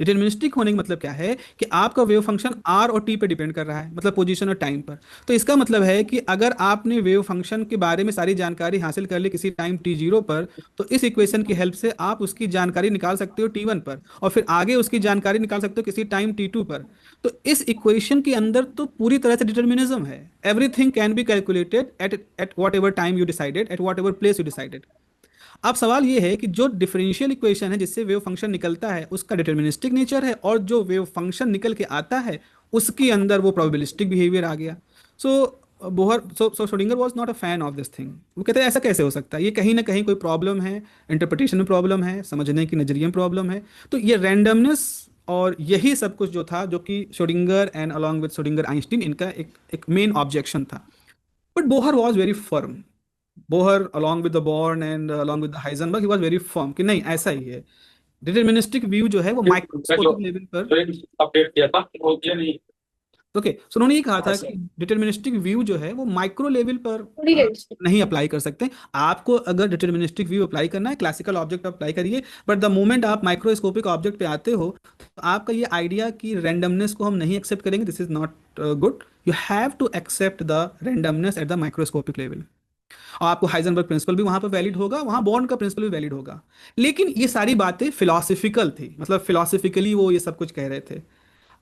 डिटर्मिनिस्टिक होने का मतलब क्या है कि आपका वेव फंक्शन आर और टी पे डिपेंड कर रहा है, मतलब पोजीशन और टाइम पर। तो इसका मतलब है कि अगर आपने वेव फंक्शन के बारे में सारी जानकारी हासिल कर ली किसी टाइम टी जीरो पर, तो इस इक्वेशन की हेल्प से आप उसकी जानकारी निकाल सकते हो टी वन पर, और फिर आगे उसकी जानकारी निकाल सकते हो किसी टाइम टी टू पर। तो इस इक्वेशन के अंदर तो पूरी तरह से डिटर्मिनिज्म है। Everything can be calculated at whatever time you decided, at whatever place you decided. अब सवाल ये है कि जो डिफरेंशियल इक्वेशन है जिससे वेव फंक्शन निकलता है उसका डिटर्मिनिस्टिक नेचर है, और जो वेव फंक्शन निकल के आता है उसके अंदर वो प्रोबेबिलिस्टिक बिहेवियर आ गया। So Schrodinger was not a fan of this thing. वो कहते हैं ऐसा कैसे हो सकता है, ये कहीं ना कहीं कोई प्रॉब्लम है, इंटरप्रिटेशन में प्रॉब्लम है, समझने की नजरिए में प्रॉब्लम है। तो ये रैंडमनेस और यही सब कुछ जो था, जो कि Schrodinger and along with Schrodinger Einstein, इनका एक मेन ऑब्जेक्शन था। But Bohr was very firm. Bohr along with the Born and along with the Heisenberg, he was very firm कि नहीं ऐसा ही है। डिटर्मिनिस्टिक व्यू जो है वो माइक्रोस्कोपिक लेवल पर, अपडेट किया था, वो किया नहीं। ओके, सो उन्होंने ये कहा हाँ था सर। कि डिटर्मिनिस्टिक व्यू जो है वो माइक्रो लेवल पर थोड़ी realistic। नहीं अप्लाई कर सकते। आपको अगर डिटर्मिनिस्टिक व्यू अप्लाई करना है, क्लासिकल ऑब्जेक्ट अप्लाई करिए, बट द मोमेंट आप माइक्रोस्कोपिक ऑब्जेक्ट पे आते हो तो आपका ये आइडिया कि रैंडमनेस को हम नहीं एक्सेप्ट करेंगे, this is not good. You have to accept the randomness at the microscopic level. और आपको हाइजेनबर्ग प्रिंसिपल भी वहां पर वैलिड होगा, वहां बॉर्न का प्रिंसिपल भी वैलिड होगा। लेकिन ये सारी बातें फिलोसफिकल थी, मतलब फिलोसफिकली वो ये सब कुछ कह रहे थे।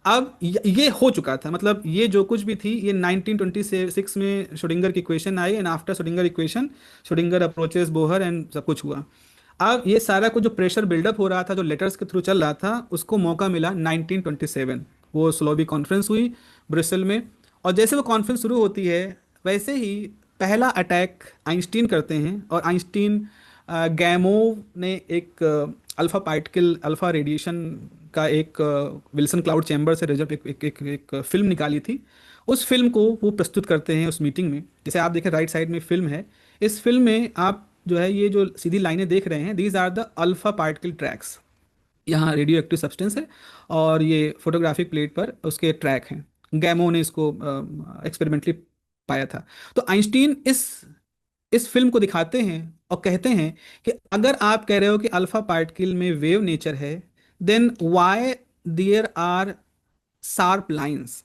अब ये हो चुका था, मतलब ये जो कुछ भी थी ये 1926 में श्रोडिंगर की equation I, and after Schrodinger equation Schrodinger approaches Bohr and सब कुछ हुआ। अब ये सारा कुछ जो प्रेशर बिल्डअप हो रहा था, जो लेटर्स के थ्रू चल रहा था, उसको मौका मिला 1927। वो स्लोवी कॉन्फ्रेंस हुई ब्रिसल में, और जैसे वो कॉन्फ्रेंस शुरू होती है वैसे ही पहला अटैक आइंस्टीन करते हैं। और आइंस्टीन गैमोव ने एक अल्फा पार्टिकल अल्फा रेडिएशन का एक विल्सन क्लाउड चैम्बर से रिजल्ट एक फिल्म निकाली थी। उस फिल्म को वो प्रस्तुत करते हैं उस मीटिंग में। जैसे आप देखें राइट साइड में फिल्म है, इस फिल्म में आप जो है ये जो सीधी लाइनें देख रहे हैं, these are the alpha particle tracks. यहाँ रेडियो एक्टिव सब्सटेंस है और ये फोटोग्राफिक प्लेट पर उसके ट्रैक हैं। गैमो ने इसको एक्सपेरिमेंटली पाया था। तो आइंस्टीन इस फिल्म को दिखाते हैं और कहते हैं कि अगर आप कह रहे हो कि अल्फा पार्टिकल में वेव नेचर है, then why there are sharp lines.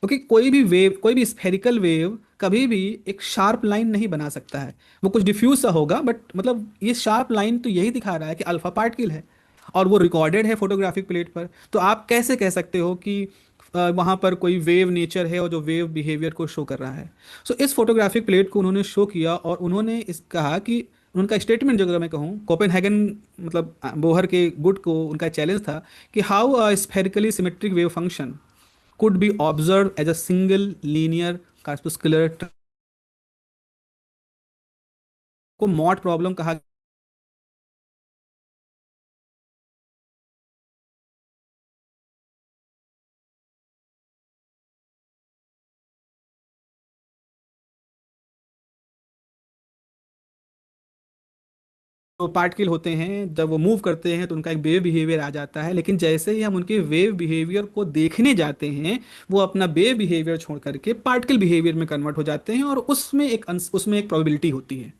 क्योंकि कोई भी वेव, कोई भी स्फेरिकल वेव कभी भी एक शार्प लाइन नहीं बना सकता है। वो कुछ डिफ्यूज सा होगा, बट मतलब ये शार्प लाइन तो यही दिखा रहा है कि अल्फा पार्टिकल है, और वो रिकॉर्डेड है फोटोग्राफिक प्लेट पर। तो आप कैसे कह सकते हो कि वहाँ पर कोई वेव नेचर है और जो वेव बिहेवियर को शो कर रहा है। सो इस फोटोग्राफिक प्लेट को उन्होंने शो किया, और उन्होंने इस कहा कि उनका स्टेटमेंट जो अगर मैं कहूँ, कोपेनहेगन मतलब बोहर के गुड को उनका चैलेंज था कि how a spherically symmetric wave function could be observed as a single linear corpuscular को मॉड प्रॉब्लम कहा। तो पार्टिकल होते हैं जब वो मूव करते हैं तो उनका एक वेव बिहेवियर आ जाता है, लेकिन जैसे ही हम उनके वेव बिहेवियर को देखने जाते हैं वो अपना वेव बिहेवियर छोड़ करके पार्टिकल बिहेवियर में कन्वर्ट हो जाते हैं, और उसमें एक प्रोबेबिलिटी होती है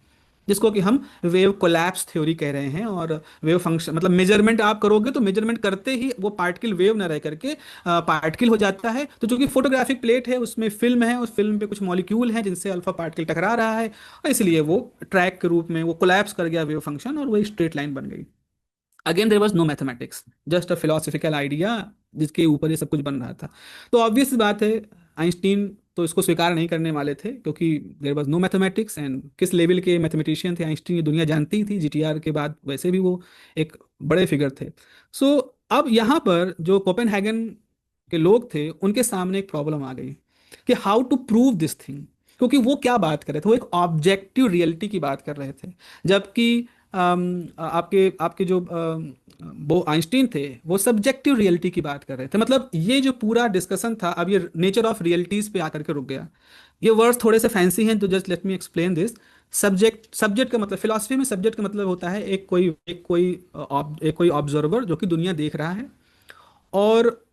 जिसको कि हम वेव कोलैप्स थ्योरी कह रहे हैं। और वेव फंक्शन मतलब मेजरमेंट आप करोगे तो मेजरमेंट करते ही वो पार्टिकल वेव ना रह करके पार्टिकल हो जाता है। तो चूंकि फोटोग्राफिक प्लेट है, उसमें फिल्म है, उस फिल्म पे कुछ मॉलिक्यूल हैं जिनसे अल्फा पार्टिकल टकरा रहा है, और इसलिए वो ट्रैक के रूप में वो कोलैप्स कर गया वेव फंक्शन, और वो एक स्ट्रेट लाइन बन गई। Again there was no mathematics, just a philosophical idea जिसके ऊपर ये सब कुछ बन रहा था। तो ऑब्वियस बात है आइंस्टीन तो इसको स्वीकार नहीं करने वाले थे, क्योंकि there was no mathematics. And किस लेवल के मैथमेटिशियन थे आइंस्टीन ये दुनिया जानती ही थी, जीटीआर के बाद वैसे भी वो एक बड़े फिगर थे। सो अब यहाँ पर जो कोपेनहेगन के लोग थे उनके सामने एक प्रॉब्लम आ गई कि how to prove this thing. क्योंकि वो क्या बात कर रहे थे, वो एक ऑब्जेक्टिव रियलिटी की बात कर रहे थे, जबकि आपके आपके जो वो आइंस्टीन थे वो सब्जेक्टिव रियलिटी की बात कर रहे थे। मतलब ये जो पूरा डिस्कशन था अब ये नेचर ऑफ रियलिटीज पे आकर के रुक गया। ये वर्ड्स थोड़े से फैंसी हैं, तो just let me explain this. Subject का मतलब फिलॉसफी में सब्जेक्ट का मतलब होता है एक कोई ऑब्जर्वर जो कि दुनिया देख रहा है, और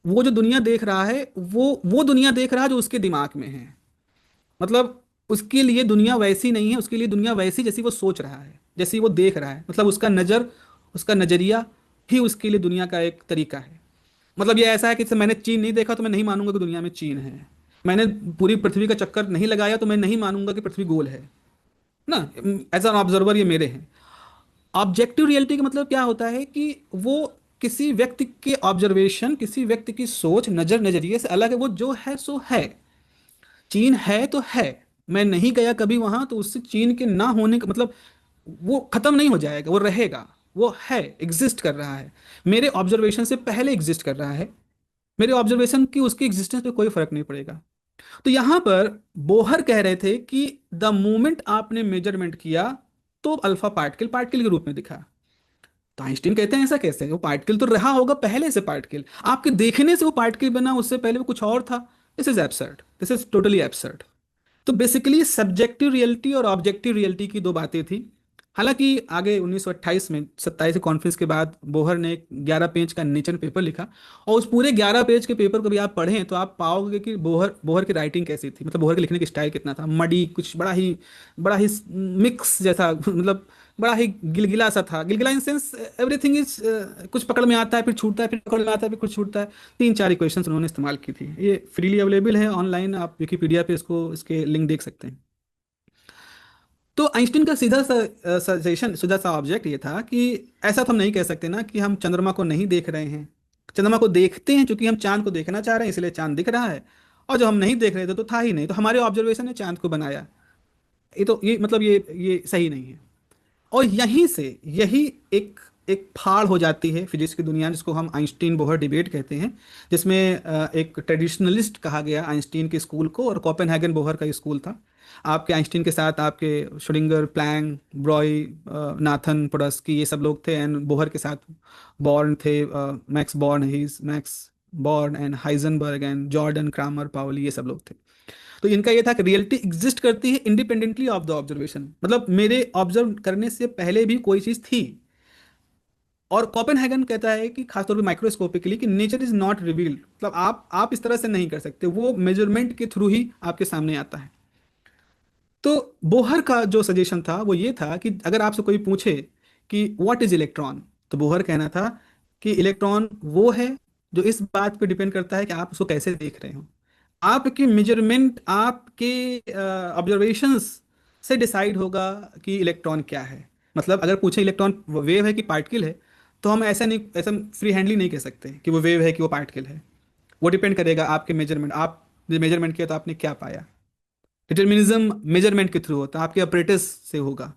वो जो दुनिया देख रहा है वो दुनिया देख रहा है जो उसके दिमाग में है। मतलब उसके लिए दुनिया वैसी नहीं है, उसके लिए दुनिया वैसी जैसी वो सोच रहा है, जैसी वो देख रहा है। मतलब उसका नजरिया ही उसके लिए दुनिया का एक तरीका है। मतलब ये ऐसा है कि जैसे मैंने चीन नहीं देखा तो मैं नहीं मानूंगा कि दुनिया में चीन है। मैंने पूरी पृथ्वी का चक्कर नहीं लगाया तो मैं नहीं मानूंगा कि पृथ्वी गोल है ना। एज एन ऑब्जर्वर ये मेरे हैं। ऑब्जेक्टिव रियलिटी का मतलब क्या होता है कि वो किसी व्यक्ति के ऑब्जर्वेशन, किसी व्यक्ति की सोच, नजरिए से अलग है। वो जो है सो है। चीन है तो है, मैं नहीं गया कभी वहां तो उससे चीन के ना होने का मतलब वो खत्म नहीं हो जाएगा, वो रहेगा। वो है, एग्जिस्ट कर रहा है, मेरे ऑब्जर्वेशन से पहले एग्जिस्ट कर रहा है। मेरे ऑब्जर्वेशन की उसकी एग्जिस्टेंस पे कोई फर्क नहीं पड़ेगा। तो यहां पर बोहर कह रहे थे कि द मोमेंट आपने मेजरमेंट किया तो अल्फा पार्टिकल पार्टिकल के रूप में दिखा। तो आइंस्टीन कहते हैं ऐसा कैसे, वो पार्टिकल तो रहा होगा पहले से, पार्टिकल आपके देखने से वो पार्टिकल बना, उससे पहले वो कुछ और था। This is absurd, this is totally absurd. तो बेसिकली सब्जेक्टिव रियलिटी और ऑब्जेक्टिव रियलिटी की दो बातें थी। हालांकि आगे 1928 में 27 कॉन्फ्रेंस के बाद बोहर ने एक 11 पेज का नेचर पेपर लिखा, और उस पूरे 11 पेज के पेपर को भी आप पढ़ें तो आप पाओगे कि बोहर बोहर की राइटिंग कैसी थी, मतलब बोहर के लिखने की स्टाइल कितना था मडी, कुछ बड़ा ही मिक्स जैसा, मतलब बड़ा ही गिलगिला सा था। गिलगिला इन सेंस एवरीथिंग इज, कुछ पकड़ में आता है फिर छूटता है, फिर पकड़ में आता है फिर कुछ छूटता है। 3-4 इक्वेशंस उन्होंने इस्तेमाल की थी। ये फ्रीली अवेलेबल है ऑनलाइन, आप विकिपीडिया पे इसको इसके लिंक देख सकते हैं। तो आइंस्टीन का सीधा सजेशन, सीधा सा ऑब्जेक्ट ये था कि ऐसा तो हम नहीं कह सकते ना कि हम चंद्रमा को नहीं देख रहे हैं। चंद्रमा को देखते हैं क्योंकि हम चांद को देखना चाह रहे हैं, इसलिए चांद दिख रहा है, और जो हम नहीं देख रहे थे तो था ही नहीं, तो हमारे ऑब्जर्वेशन ने चांद को बनाया। ये मतलब ये सही नहीं है। और यहीं से यही एक एक फाड़ हो जाती है फिजिक्स की दुनिया, जिसको हम आइंस्टीन बोहर डिबेट कहते हैं, जिसमें एक ट्रेडिशनलिस्ट कहा गया आइंस्टीन के स्कूल को, और कोपेनहेगन बोहर का स्कूल था। आपके आइंस्टीन के साथ आपके श्रोडिंगर, प्लैंक, ब्रॉय, नाथन, पोडस्की, ये सब लोग थे। एंड बोहर के साथ बॉर्न थे, Max Born and Heisenberg and Jordan, Kramers, Pauli, ये सब लोग थे। तो इनका ये था कि रियलिटी एग्जिस्ट करती है इंडिपेंडेंटली ऑफ द ऑब्जर्वेशन, मतलब मेरे ऑब्जर्व करने से पहले भी कोई चीज थी। और कोपेनहेगन कहता है कि खासतौर पे माइक्रोस्कोपिकली कि नेचर इज नॉट रिवील्ड, मतलब आप इस तरह से नहीं कर सकते, वो मेजरमेंट के थ्रू ही आपके सामने आता है। तो बोहर का जो सजेशन था वो ये था कि अगर आपसे कोई पूछे कि व्हाट इज इलेक्ट्रॉन, तो बोहर कहना था कि इलेक्ट्रॉन वो है जो इस बात पे डिपेंड करता है कि आप उसको कैसे देख रहे हो। आपकी मेजरमेंट, आपके ऑब्जर्वेशंस से डिसाइड होगा कि इलेक्ट्रॉन क्या है। मतलब अगर पूछे इलेक्ट्रॉन वेव है कि पार्टिकल है, तो हम ऐसा फ्री हैंडली नहीं कह सकते कि वो वेव है कि वो पार्टिकल है। वो डिपेंड करेगा आपके मेजरमेंट, आप जो मेजरमेंट किया तो आपने क्या पाया। डिटर्मिनिज्म मेजरमेंट के थ्रू होता है, आपके अपरेटस से होगा।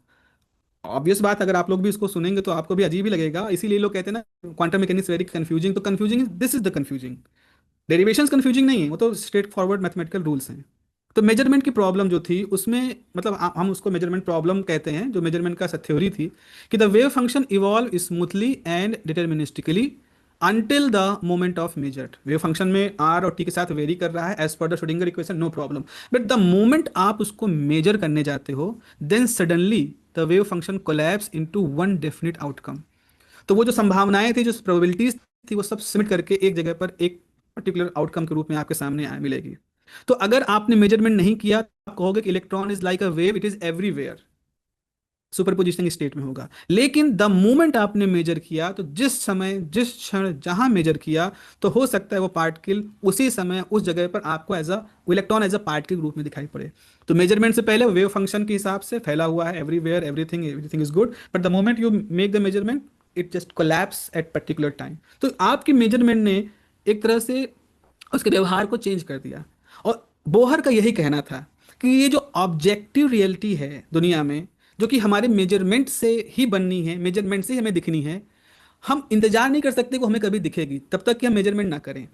ऑब्वियस बात, अगर आप लोग भी इसको सुनेंगे तो आपको भी अजीब ही लगेगा, इसीलिए लोग कहते हैं ना क्वांटम मैकेनिक्स वेरी कंफ्यूजिंग। तो confusing, this is the confusing. Derivations confusing नहीं है, वो तो स्ट्रेट फॉरवर्ड मैथमेटिकल रूल्स हैं। तो मेजरमेंट की प्रॉब्लम जो थी उसमें, मतलब हम उसको मेजरमेंट प्रॉब्लम कहते हैं, जो मेजरमेंट का थ्योरी थी कि the wave function evolve smoothly and deterministically until the moment of measured. Wave function में आर और टी के साथ वेरी कर रहा है as per the Schrodinger equation, no problem. But the moment आप उसको मेजर करने जाते हो, then suddenly the wave function collapse into one definite outcome. तो वो जो संभावनाएं थी, जो प्रोबेबिलिटीज थी, वो सब सिमट करके एक जगह पर एक पर्टिकुलर आउटकम के रूप में आपके सामने मिलेगी। तो अगर आपने मेजरमेंट नहीं किया तो आप कहोगे कि electron is like a wave, it is everywhere, superpositioning state में होगा। लेकिन द मोमेंट आपने मेजर किया, तो जिस समय, जिस क्षण, जहां मेजर किया, तो हो सकता है वो पार्टिकल उसी समय उस जगह पर आपको as a electron as a particle रूप में दिखाई पड़े। तो मेजरमेंट से पहले वेव फंक्शन के हिसाब से फैला हुआ है everywhere, everything is good, but the moment you make the measurement, it just collapse at particular time. तो आपकी मेजरमेंट ने एक तरह से उसके व्यवहार को चेंज कर दिया। और बोहर का यही कहना था कि ये जो ऑब्जेक्टिव रियलिटी है दुनिया में, जो कि हमारे मेजरमेंट से ही बननी है, मेजरमेंट से ही हमें दिखनी है, हम इंतजार नहीं कर सकते वो हमें कभी दिखेगी तब तक कि हम मेजरमेंट ना करें।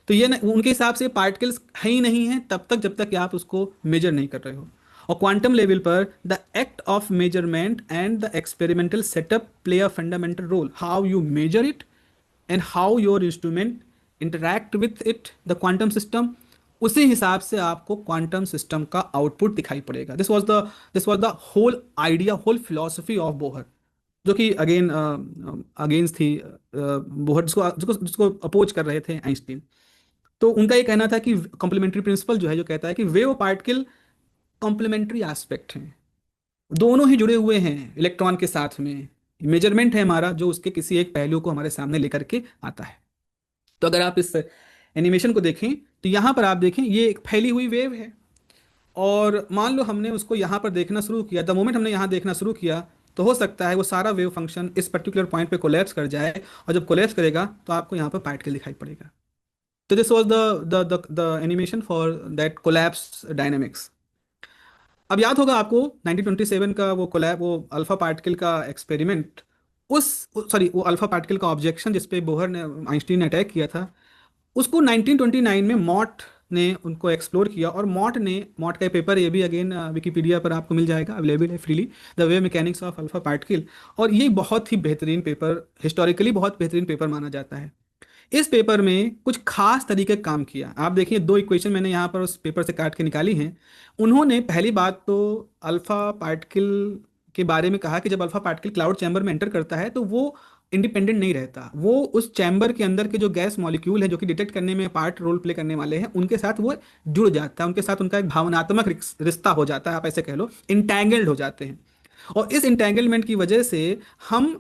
तो ये उनके हिसाब से पार्टिकल्स है ही नहीं है तब तक जब तक कि आप उसको मेजर नहीं कर रहे हो। और क्वांटम लेवल पर the act of measurement and the experimental setup play a fundamental role, how you measure it and how your instrument interact with it, the quantum system, उसी हिसाब से आपको क्वांटम सिस्टम का आउटपुट दिखाई पड़ेगा। This was the whole idea, whole philosophy of Bohr, जो कि again against थी बोहर, जिसको जिसको जिसको अपोज कर रहे थे आइंस्टीन। तो उनका ये कहना था कि कॉम्प्लीमेंट्री प्रिंसिपल जो है, जो कहता है कि वेव पार्टिकल कॉम्प्लीमेंट्री एस्पेक्ट हैं, दोनों ही जुड़े हुए हैं इलेक्ट्रॉन के साथ में। मेजरमेंट है हमारा जो उसके किसी एक पहलू को हमारे सामने लेकर के आता है। तो अगर आप इस एनिमेशन को देखें तो यहाँ पर आप देखें ये एक फैली हुई वेव है, और मान लो हमने उसको यहाँ पर देखना शुरू किया, द मोमेंट हमने यहाँ देखना शुरू किया, तो हो सकता है वो सारा वेव फंक्शन इस पर्टिकुलर पॉइंट पे कोलैप्स कर जाए, और जब कोलैप्स करेगा तो आपको यहाँ पर पार्टिकल दिखाई पड़ेगा। तो this was the animation for that collapse dynamics. अब याद होगा आपको 1927 का वो अल्फा पार्टिकल का एक्सपेरिमेंट, उस सॉरी वो अल्फा पार्टिकल का ऑब्जेक्शन जिसपे बोहर ने, आइंस्टीन ने अटैक किया था, उसको 1929 में मॉट ने उनको एक्सप्लोर किया। और मॉट का पेपर, ये भी अगेन विकिपीडिया पर आपको मिल जाएगा, अवेलेबल है freely, the wave mechanics of alpha particle. और ये बहुत ही बेहतरीन पेपर, हिस्टोरिकली बहुत बेहतरीन पेपर माना जाता है। इस पेपर में कुछ खास तरीके का काम किया। आप देखिए 2 इक्वेशन मैंने यहाँ पर उस पेपर से काट के निकाली हैं। उन्होंने पहली बात तो अल्फा पार्टिकल के बारे में कहा कि जब अल्फा पार्टिकल क्लाउड चैम्बर में एंटर करता है तो वो इंडिपेंडेंट नहीं रहता, वो उस चैम्बर के अंदर के जो गैस मॉलिक्यूल है जो कि डिटेक्ट करने में पार्ट रोल प्ले करने वाले हैं उनके साथ वो जुड़ जाता है, उनके साथ उनका एक भावनात्मक रिश्ता हो जाता है, आप ऐसे कह लो, इंटैंगल्ड हो जाते हैं। और इस इंटैंगलमेंट की वजह से हम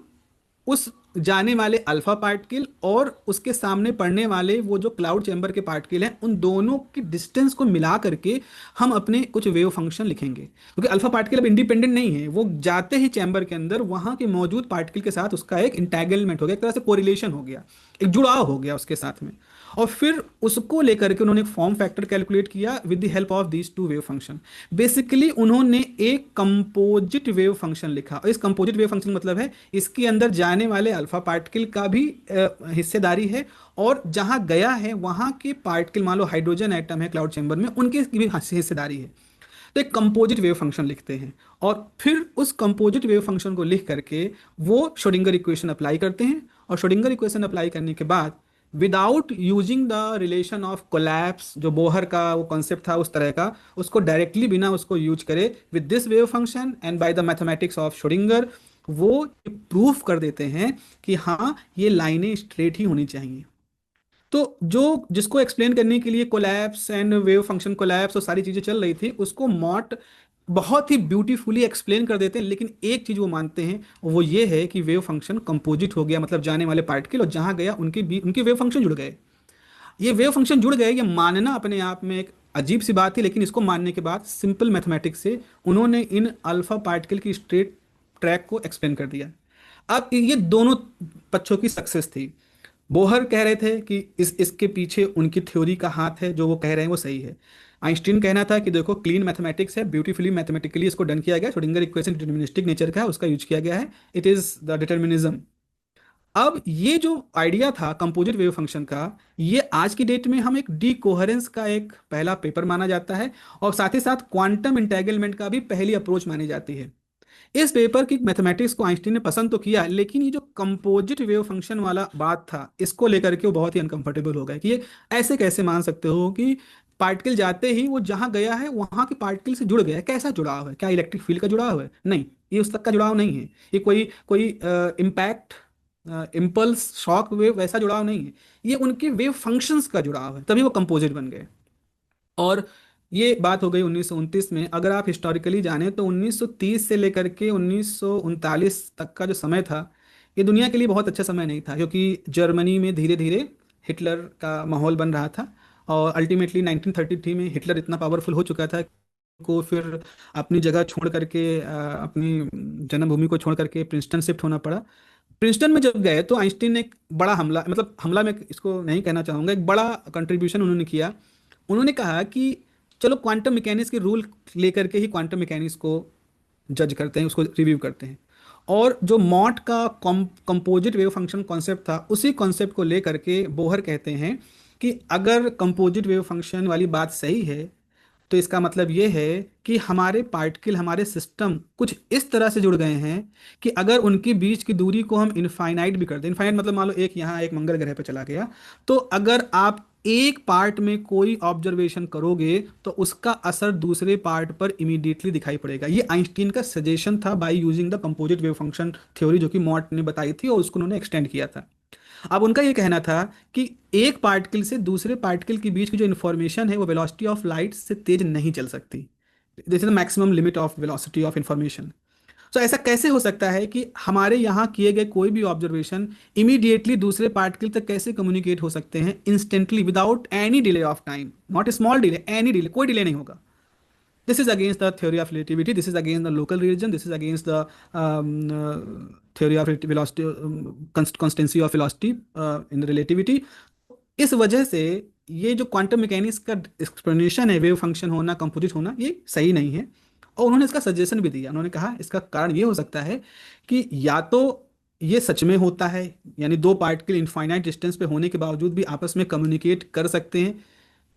उस जाने वाले अल्फा पार्टिकल और उसके सामने पड़ने वाले वो जो क्लाउड चैम्बर के पार्टिकल हैं उन दोनों की डिस्टेंस को मिला करके हम अपने कुछ वेव फंक्शन लिखेंगे, क्योंकि अल्फा पार्टिकल अब इंडिपेंडेंट नहीं है, वो जाते ही चैम्बर के अंदर वहां के मौजूद पार्टिकल के साथ उसका एक इंटैगलमेंट हो गया, एक तरह से कोरिलेशन हो गया, एक जुड़ाव हो गया उसके साथ में। और फिर उसको लेकर के उन्होंने एक फॉर्म फैक्टर कैलकुलेट किया with the help of these two wave function. Basically उन्होंने एक कंपोजिट वेव फंक्शन लिखा, और इस कंपोजिट वेव फंक्शन मतलब है इसके अंदर जाने वाले अल्फा पार्टिकल का भी हिस्सेदारी है, और जहां गया है वहां के पार्टिकल, मान लो हाइड्रोजन एटम है क्लाउड चैम्बर में, उनकी भी हिस्सेदारी है। तो एक कंपोजिट वेव फंक्शन लिखते हैं, और फिर उस कंपोजिट वेव फंक्शन को लिख करके वो श्रोडिंगर इक्वेशन अप्लाई करते हैं, और श्रोडिंगर इक्वेशन अप्लाई करने के बाद without using the relation of collapse, जो बोहर का वो कॉन्सेप्ट था उस तरह का, उसको डायरेक्टली बिना उसको यूज करे with this wave function and by the mathematics of Schrodinger, वो प्रूफ कर देते हैं कि हाँ ये लाइनें स्ट्रेट ही होनी चाहिए। तो जो जिसको एक्सप्लेन करने के लिए collapse and wave function collapse और सारी चीजें चल रही थी उसको मॉट बहुत ही ब्यूटीफुली एक्सप्लेन कर देते हैं, लेकिन एक चीज वो मानते हैं, वो ये है कि वेव फंक्शन कंपोजिट हो गया, मतलब जाने वाले पार्टिकल और जहां गया उनके वेव फंक्शन जुड़ गए। ये वेव फंक्शन जुड़ गए, ये मानना अपने आप में एक अजीब सी बात थी, लेकिन इसको मानने के बाद सिंपल मैथमेटिक्स से उन्होंने इन अल्फा पार्टिकल की स्ट्रेट ट्रैक को एक्सप्लेन कर दिया। अब ये दोनों पक्षों की सक्सेस थी। बोहर कह रहे थे कि इसके पीछे उनकी थ्योरी का हाथ है, जो वो कह रहे हैं वो सही है। आइंस्टीन कहना था कि देखो क्लीन मैथमेटिक्स है, ब्यूटीफुली मैथमेटिकली इसको डन किया गया, श्रोडिंगर इक्वेशन डिटर्मिनिस्टिक नेचर का है, उसका यूज किया गया है, इट इज द डिटर्मिनिज्म। अब ये जो आइडिया था कंपोजिट वेव फंक्शन का, ये आज की डेट में हम एक डीकोहेरेंस का एक पहला पेपर माना जाता है, और साथ ही साथ क्वांटम इंटेग्रलमेंट का भी पहली अप्रोच मानी जाती है। इस पेपर की मैथमेटिक्स को आइंस्टीन ने पसंद तो किया, लेकिन ये जो कंपोजिट वेव फंक्शन वाला बात था इसको लेकर के वो बहुत ही अनकंफर्टेबल हो गए कि ये ऐसे कैसे मान सकते हो कि पार्टिकल जाते ही वो जहां गया है वहां के पार्टिकल से जुड़ गया है, कैसा जुड़ाव है, क्या इलेक्ट्रिक फील्ड का जुड़ाव है? नहीं, ये उस तक का जुड़ाव नहीं है, ये कोई कोई इम्पैक्ट इम्पल्स शॉक वेव वैसा जुड़ाव नहीं है, ये उनके वेव फंक्शंस का जुड़ाव है, तभी वो कंपोजिट बन गए। और ये बात हो गई 1929 में। अगर आप हिस्टोरिकली जाने तो 1930 से लेकर के 1939 तक का जो समय था ये दुनिया के लिए बहुत अच्छा समय नहीं था, क्योंकि जर्मनी में धीरे धीरे हिटलर का माहौल बन रहा था, और अल्टीमेटली 1933 में हिटलर इतना पावरफुल हो चुका था को फिर अपनी जगह छोड़ करके अपनी जन्मभूमि को छोड़ करके प्रिंसटन शिफ्ट होना पड़ा। प्रिंसटन में जब गए तो आइंस्टीन ने एक बड़ा हमला, मतलब हमला मैं इसको नहीं कहना चाहूँगा, एक बड़ा कंट्रीब्यूशन उन्होंने किया। उन्होंने कहा कि चलो क्वांटम मैकेनिक्स के रूल लेकर के ही क्वांटम मैकेनिक्स को जज करते हैं, उसको रिव्यू करते हैं, और जो मॉट का कंपोजिट वेव फंक्शन कॉन्सेप्ट था उसी कॉन्सेप्ट को लेकर के बोहर कहते हैं कि अगर कंपोजिट वेव फंक्शन वाली बात सही है तो इसका मतलब ये है कि हमारे पार्टिकल, हमारे सिस्टम कुछ इस तरह से जुड़ गए हैं कि अगर उनके बीच की दूरी को हम इनफाइनाइट भी कर दें, इनफाइनाइट मतलब मान लो एक यहाँ एक मंगल ग्रह पर चला गया, तो अगर आप एक पार्ट में कोई ऑब्जर्वेशन करोगे तो उसका असर दूसरे पार्ट पर इमीडिएटली दिखाई पड़ेगा। ये आइंस्टीन का सजेशन था by using the composite wave function theory, जो कि मॉट ने बताई थी और उसको उन्होंने एक्सटेंड किया था। अब उनका ये कहना था कि एक पार्टिकल से दूसरे पार्टिकल के बीच की जो इन्फॉर्मेशन है वो वेलोसिटी ऑफ लाइट से तेज नहीं चल सकती, this is the maximum limit of velocity of information. तो ऐसा कैसे हो सकता है कि हमारे यहाँ किए गए कोई भी ऑब्जर्वेशन इमीडिएटली दूसरे पार्टिकल तक कैसे कम्युनिकेट हो सकते हैं instantly without any delay of time, not a small delay, any delay, कोई डिले नहीं होगा। This is against the theory of relativity. This is against the local religion. This is against the theory of velocity, constancy of velocity in relativity. इस वजह से ये जो quantum mechanics का explanation है वेव फंक्शन होना, कंपोजिट होना, ये सही नहीं है। और उन्होंने इसका सजेशन भी दिया, उन्होंने कहा इसका कारण ये हो सकता है कि या तो ये सच में होता है, यानी दो पार्टिकल इनफाइनाइट डिस्टेंस पे होने के बावजूद भी आपस में कम्युनिकेट कर सकते हैं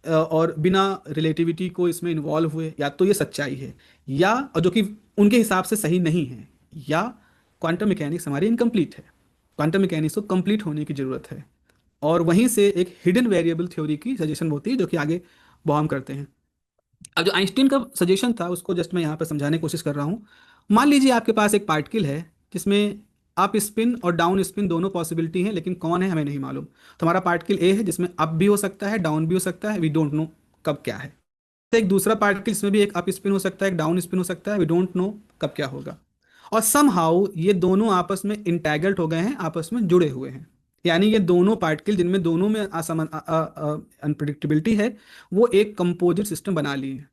और बिना रिलेटिविटी को इसमें इन्वॉल्व हुए, या तो ये सच्चाई है, या और जो कि उनके हिसाब से सही नहीं है, या क्वांटम मैकेनिक्स हमारी इनकम्प्लीट है, क्वांटम मैकेनिक्स को कंप्लीट होने की ज़रूरत है। और वहीं से एक हिडन वेरिएबल थ्योरी की सजेशन होती है जो कि आगे बॉम करते हैं। अब जो आइंस्टीन का सजेशन था उसको जस्ट मैं यहाँ पर समझाने की कोशिश कर रहा हूँ। मान लीजिए आपके पास एक पार्टिकल है जिसमें अप स्पिन और डाउन स्पिन दोनों पॉसिबिलिटी हैं, लेकिन कौन है हमें नहीं मालूम। तो हमारा पार्टिकल ए है जिसमें अप भी हो सकता है, डाउन भी हो सकता है, वी डोंट नो कब क्या है। तो एक दूसरा पार्टिकल इसमें भी एक अप स्पिन हो सकता है, एक डाउन स्पिन हो सकता है, वी डोंट नो कब क्या होगा। और समहाउ ये दोनों आपस में इंटैगल्ड हो गए हैं, आपस में जुड़े हुए हैं। यानी ये दोनों पार्टिकल जिनमें दोनों में अनप्रिडिक्टेबिलिटी है, वो एक कंपोजिट सिस्टम बना लिए हैं।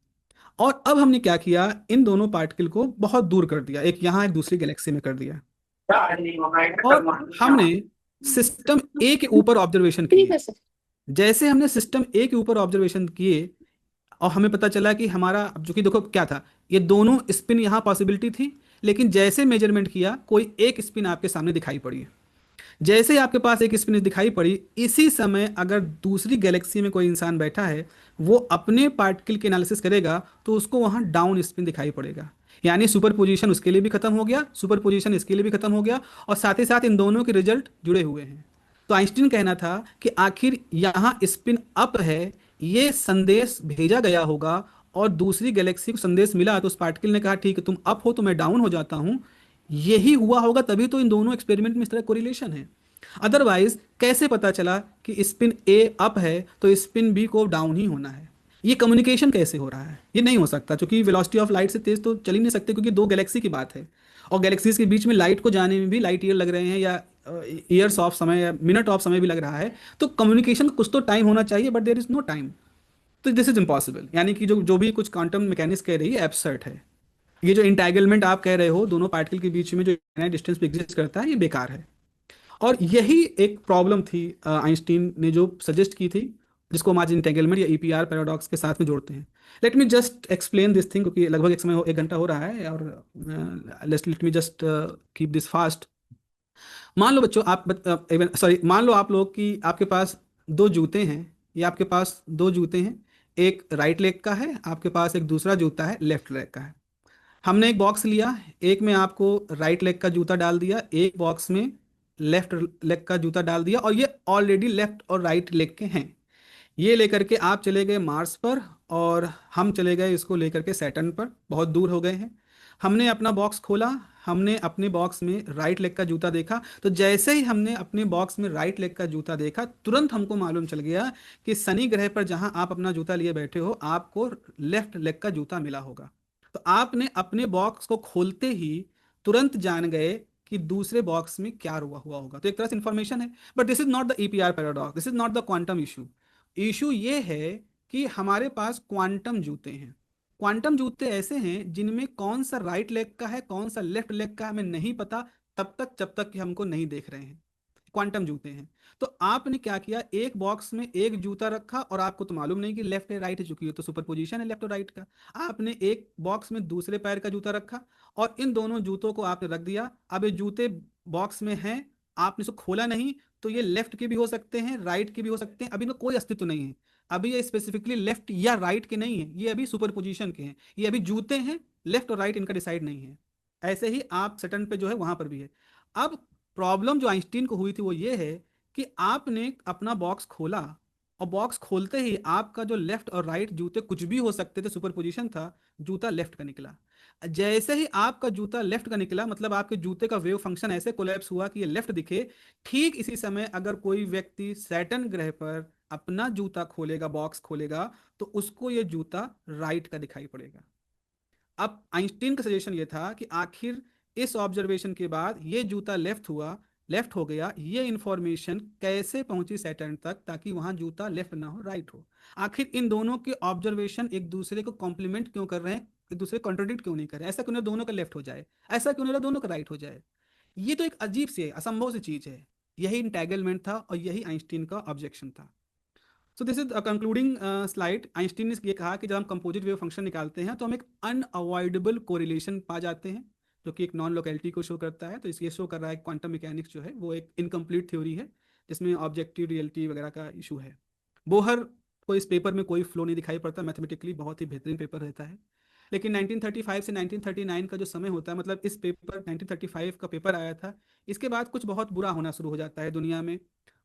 और अब हमने क्या किया, इन दोनों पार्टिकल को बहुत दूर कर दिया, एक यहाँ एक दूसरी गैलेक्सी में कर दिया। और हमने सिस्टम ए के ऊपर ऑब्जर्वेशन किए। जैसे हमने सिस्टम ए के ऊपर ऑब्जर्वेशन किए और हमें पता चला कि हमारा, अब जो कि देखो क्या था, ये दोनों स्पिन यहाँ पॉसिबिलिटी थी, लेकिन जैसे मेजरमेंट किया कोई एक स्पिन आपके सामने दिखाई पड़ी। जैसे ही आपके पास एक स्पिन दिखाई पड़ी, इसी समय अगर दूसरी गैलेक्सी में कोई इंसान बैठा है, वो अपने पार्टिकल के एनालिसिस करेगा तो उसको वहाँ डाउन स्पिन दिखाई पड़ेगा। यानी सुपर पोजिशन उसके लिए भी खत्म हो गया, सुपर पोजिशन इसके लिए भी खत्म हो गया, और साथ ही साथ इन दोनों के रिजल्ट जुड़े हुए हैं। तो आइंस्टीन कहना था कि आखिर यहाँ स्पिन अप है, ये संदेश भेजा गया होगा, और दूसरी गैलेक्सी को संदेश मिला तो उस पार्टिकल ने कहा ठीक है तुम अप हो तो मैं डाउन हो जाता हूँ। यही हुआ होगा, तभी तो इन दोनों एक्सपेरिमेंट में इस तरह कोरिलेशन है। अदरवाइज कैसे पता चला कि स्पिन ए अप है तो स्पिन बी को डाउन ही होना है? ये कम्युनिकेशन कैसे हो रहा है? ये नहीं हो सकता, क्योंकि वेलोसिटी ऑफ लाइट से तेज तो चल ही नहीं सकते, क्योंकि दो गैलेक्सी की बात है, और गैलेक्सीज के बीच में लाइट को जाने में भी लाइट ईयर लग रहे हैं, या ईयर्स ऑफ समय या मिनट ऑफ समय भी लग रहा है। तो कम्युनिकेशन का कुछ तो टाइम होना चाहिए, but there is no time. तो दिस इज इम्पॉसिबल। यानी कि जो जो भी कुछ क्वांटम मैकेनिक्स कह रही है एब्सर्ड है। ये जो इंटैगलमेंट आप कह रहे हो दोनों पार्टिकल के बीच में, जो डिस्टेंस पे एग्जिस्ट करता है, ये बेकार है। और यही एक प्रॉब्लम थी आइंस्टीन ने जो सजेस्ट की थी, जिसको हम आज इंटेंगलमेंट या ईपीआर पैराडॉक्स के साथ में जोड़ते हैं। Late me just explain this thing, क्योंकि लगभग एक घंटा हो रहा है, और late me just keep this fast. मान लो बच्चों सॉरी, मान लो आप लोग कि आपके पास दो जूते हैं, ये आपके पास दो जूते हैं, एक राइट लेग का है, आपके पास एक दूसरा जूता है लेफ्ट लेग का है। हमने एक बॉक्स लिया, एक में आपको राइट लेग का जूता डाल दिया, एक बॉक्स में लेफ्ट लेग का जूता डाल दिया, और ये ऑलरेडी लेफ्ट और राइट लेग के हैं। ये लेकर के आप चले गए मार्स पर, और हम चले गए इसको लेकर के सैटर्न पर, बहुत दूर हो गए हैं। हमने अपना बॉक्स खोला, हमने अपने बॉक्स में राइट लेग का जूता देखा। तो जैसे ही हमने अपने बॉक्स में राइट लेग का जूता देखा, तुरंत हमको मालूम चल गया कि शनि ग्रह पर जहां आप अपना जूता लिए बैठे हो, आपको लेफ्ट लेग का जूता मिला होगा। तो आपने अपने बॉक्स को खोलते ही तुरंत जान गए कि दूसरे बॉक्स में क्या हुआ हुआ होगा। तो एक तरह से इंफॉर्मेशन है, but this is not the EPR paradox, this is not the quantum issue. Issue ये है कि हमारे पास क्वांटम जूते हैं। क्वांटम जूते ऐसे हैं जिनमें कौन सा राइट लेग का है कौन सा लेफ्ट लेग का हमें नहीं पता, तब तक जब तक कि हमको नहीं देख रहे हैं। क्वांटम जूते हैं। तो आपने क्या किया, एक बॉक्स में एक जूता रखा, और आपको तो मालूम नहीं कि लेफ्ट है राइट है, चूंकि ये तो सुपरपोजिशन है लेफ्ट और राइट का। आपने एक बॉक्स में दूसरे पैर का जूता रखा, और इन दोनों जूतों को आपने रख दिया। अब ये जूते बॉक्स में हैं, आपने इसको खोला नहीं, तो ये लेफ्ट के भी हो सकते हैं, राइट के भी हो सकते हैं, अभी इनका कोई अस्तित्व नहीं है। अभी ये स्पेसिफिकली लेफ्ट या राइट के नहीं है, ये अभी सुपर पोजिशन के हैं, ये अभी जूते हैं, लेफ्ट और राइट इनका डिसाइड नहीं है। ऐसे ही आप सटन पे जो है वहां पर भी है। अब प्रॉब्लम जो आइंस्टीन को हुई थी वो ये है कि आपने अपना बॉक्स खोला, और बॉक्स खोलते ही आपका जो लेफ्ट और राइट जूते कुछ भी हो सकते थे, सुपर पोजिशन था, जूता लेफ्ट का निकला। जैसे ही आपका जूता लेफ्ट का निकला, मतलब आपके जूते का वेव फंक्शन ऐसे कोलैप्स हुआ कि ये लेफ्ट दिखे। ठीक इसी समय अगर कोई व्यक्ति सैटर्न ग्रह पर अपना जूता खोलेगा, बॉक्स खोलेगा, तो उसको ये जूता राइट का दिखाई पड़ेगा। अब आइंस्टीन का सजेशन ये था कि आखिर इस ऑब्जर्वेशन के बाद ये जूता लेफ्ट हो गया, ये इंफॉर्मेशन कैसे पहुंची सैटर्न तक, ताकि वहां जूता लेफ्ट ना हो राइट हो। आखिर इन दोनों के ऑब्जर्वेशन एक दूसरे को कॉम्प्लीमेंट क्यों कर रहे हैं, एक दूसरे को कॉन्ट्रोडिक्ट क्यों नहीं कर रहे? ऐसा क्यों नहीं दोनों का लेफ्ट हो जाए, ऐसा क्यों नहीं दोनों का राइट हो जाए? ये तो एक अजीब सी असंभव सी चीज है। यही इंटैगलमेंट था, और यही आइंस्टीन का ऑब्जेक्शन था। सो this is concluding slide. Einstein ने ये कहा कि जब हम कंपोजिट वेव फंक्शन निकालते हैं तो हम एक अनअवॉइडेबल कोरिलेशन पा जाते हैं, जो कि एक नॉन लोकेलिटी को शो करता है। तो ये शो कर रहा है क्वांटम मैकेनिक्स जो है वो एक इनकम्प्लीट थ्योरी है, जिसमें ऑब्जेक्टिव रियलिटी वगैरह का इशू है। बोहर को इस पेपर में कोई फ्लो नहीं दिखाई पड़ता, मैथमेटिकली बहुत ही बेहतरीन पेपर रहता है। लेकिन 1935 से 1939 का जो समय होता है, मतलब इस पेपर 1935 का पेपर आया था, इसके बाद कुछ बहुत बुरा होना शुरू हो जाता है दुनिया में।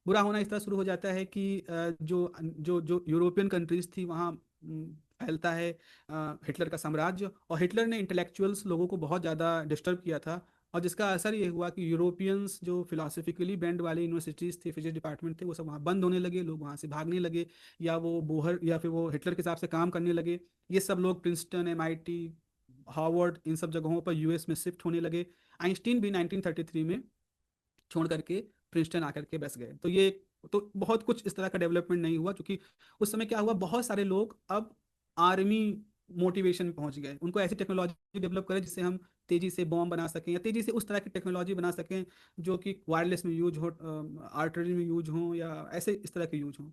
बुरा होना इस तरह शुरू हो जाता है कि जो जो जो यूरोपियन कंट्रीज थी, वहाँ फैलता है हिटलर का साम्राज्य। और हिटलर ने इंटेलेक्चुअल्स लोगों को बहुत ज़्यादा डिस्टर्ब किया था, और जिसका असर ये हुआ कि यूरोपियंस जो फिलोसफिकली बेंड वाले यूनिवर्सिटीज़ थे, फिजिक्स डिपार्टमेंट थे, वो सब वहाँ बंद होने लगे, लोग वहाँ से भागने लगे, या वो बोहर या फिर वो हिटलर के हिसाब से काम करने लगे। ये सब लोग प्रिंसटन, MIT, हार्वर्ड, इन सब जगहों पर US में शिफ्ट होने लगे। आइंस्टीन भी 1933 में छोड़ करके प्रिंसटन आकर के बस गए। तो ये तो बहुत कुछ इस तरह का डेवलपमेंट नहीं हुआ, क्योंकि उस समय क्या हुआ, बहुत सारे लोग अब आर्मी मोटिवेशन पहुंच गए। उनको ऐसी टेक्नोलॉजी डेवलप करें जिससे हम तेजी से बॉम्ब बना सकें, या तेजी से उस तरह की टेक्नोलॉजी बना सकें जो कि वायरलेस में यूज हो, आर्टरी में यूज हो, या ऐसे इस तरह के यूज हो।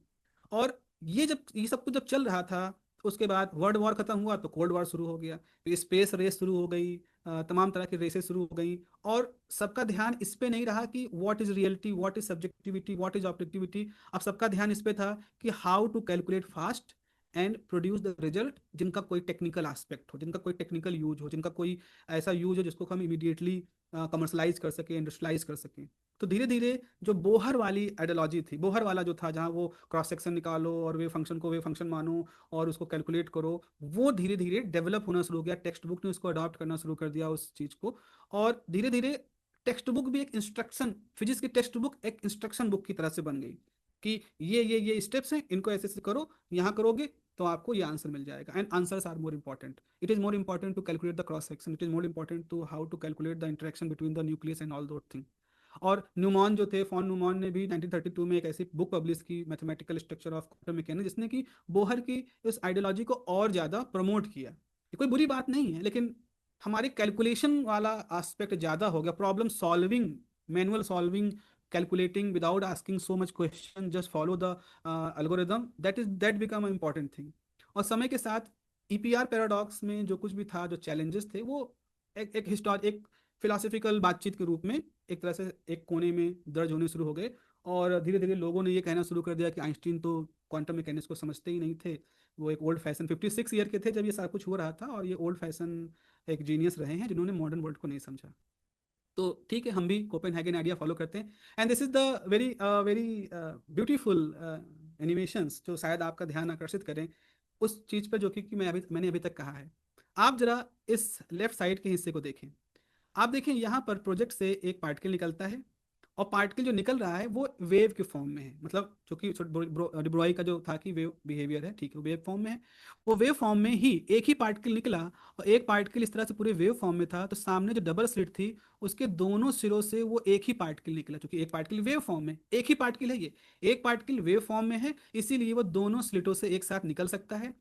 और ये सब कुछ जब चल रहा था, उसके बाद वर्ल्ड वॉर खत्म हुआ तो कोल्ड वॉर शुरू हो गया, फिर स्पेस रेस शुरू हो गई, तमाम तरह की रेसेस शुरू हो गई। और सबका ध्यान इस पे नहीं रहा कि what is reality, what is subjectivity, what is objectivity. अब सबका ध्यान इस पे था कि how to calculate fast and produce the result जिनका कोई टेक्निकल एस्पेक्ट हो, जिनका कोई टेक्निकल यूज हो, जिनका कोई ऐसा यूज हो जिसको हम इमीडिएटली कमर्शलाइज कर सकें, इंडस्ट्रियलाइज कर सकें। तो धीरे धीरे जो बोहर वाली आइडियोलॉजी थी, बोहर वाला जो था, जहाँ वो क्रॉस सेक्शन निकालो और वे फंक्शन को वे फंक्शन मानो और उसको कैलकुलेट करो, वो धीरे धीरे डेवलप होना शुरू हो गया। टेक्स्ट बुक ने उसको अडॉप्ट करना शुरू कर दिया उस चीज़ को। और धीरे धीरे टेक्स्ट बुक भी एक इंस्ट्रक्शन, फिजिक्स की टेक्स्ट बुक एक इंस्ट्रक्शन बुक की तरह से बन गई कि ये स्टेप्स हैं, इनको ऐसे ऐसे करो, यहाँ करोगे तो आपको ये आंसर मिल जाएगा। And answers are more important, it is more important to calculate the cross section, it is more important to how to calculate the interaction between the nucleus and all that thing. और Neumann जो थे, fawn न्यूमॉन ने भी 1932 में एक ऐसी book publish की, mathematical structure of quantum mechanics, जिसने कि बोहर की इस आइडियोलॉजी को और ज़्यादा प्रमोट किया। ये कोई बुरी बात नहीं है, लेकिन हमारे कैलकुलेशन वाला एस्पेक्ट ज़्यादा हो गया, problem solving, manual solving, calculating without asking so much question, just follow the algorithm, that become a important thing. और समय के साथ EPR पैराडॉक्स में जो कुछ भी था, जो चैलेंजेस थे, वो एक फिलोसफिकल बातचीत के रूप में एक तरह से एक कोने में दर्ज होने शुरू हो गए। और धीरे धीरे लोगों ने ये कहना शुरू कर दिया कि आइंस्टीन तो क्वांटम मैकेनिक्स को समझते ही नहीं थे, वो एक ओल्ड फैशन, 56 ईयर के थे जब ये सारा कुछ हो रहा था, और ये ओल्ड फैशन एक जीनियस रहे हैं जिन्होंने मॉडर्न वर्ल्ड को नहीं समझा। तो ठीक है, हम भी कोपेनहेगन आइडिया फॉलो करते हैं। And this is the very very beautiful animations जो शायद आपका ध्यान आकर्षित करें उस चीज़ पर जो कि मैंने अभी तक कहा है। आप जरा इस लेफ्ट साइड के हिस्से को देखें। आप देखें यहाँ पर प्रोजेक्ट से एक पार्टिकल निकलता है, और पार्टिकल जो निकल रहा है वो वेव के फॉर्म में है, मतलब जो कि डिब्रोई का जो था कि वेव बिहेवियर है, ठीक है, वो वेव फॉर्म में है। वो वेव फॉर्म में ही एक ही पार्टिकल निकला, और एक पार्टिकल इस तरह से पूरे वेव फॉर्म में था, तो सामने जो डबल स्लिट थी उसके दोनों सिरों से वो एक ही पार्टिकल निकला, क्योंकि एक पार्टिकल वेव फॉर्म में, एक ही पार्टिकल है ये, एक पार्टिकल वेव फॉर्म में है, इसीलिए वो दोनों स्लिटों से एक साथ निकल सकता है,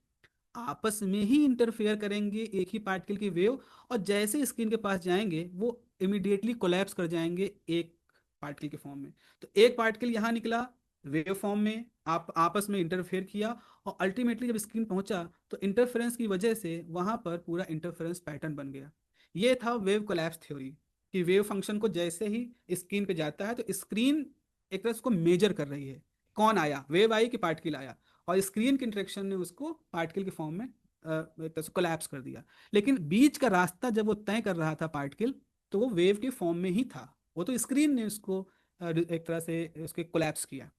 आपस में ही इंटरफेयर करेंगे एक ही पार्टिकल की वेव, और जैसे स्क्रीन के पास जाएंगे वो इमिडिएटली कोलैप्स कर जाएंगे एक पार्टिकल के फॉर्म में। तो एक पार्टिकल यहाँ निकला वेव फॉर्म में, आप आपस में इंटरफेयर किया, और अल्टीमेटली जब स्क्रीन पहुंचा तो इंटरफेरेंस की वजह से वहां पर पूरा इंटरफेरेंस पैटर्न बन गया। ये था वेव कोलैप्स थ्योरी, कि वेव फंक्शन को जैसे ही स्क्रीन पे जाता है तो स्क्रीन एक तरह से उसको मेजर कर रही है, कौन आया, वेव आई कि पार्टिकल आया, और स्क्रीन के इंटरेक्शन ने उसको पार्टिकल के फॉर्म में एक तरह से कोलैप्स कर दिया। लेकिन बीच का रास्ता जब वो तय कर रहा था पार्टिकल, तो वो वेव के फॉर्म में ही था, वो तो स्क्रीन ने उसको एक तरह से उसके कोलैप्स किया।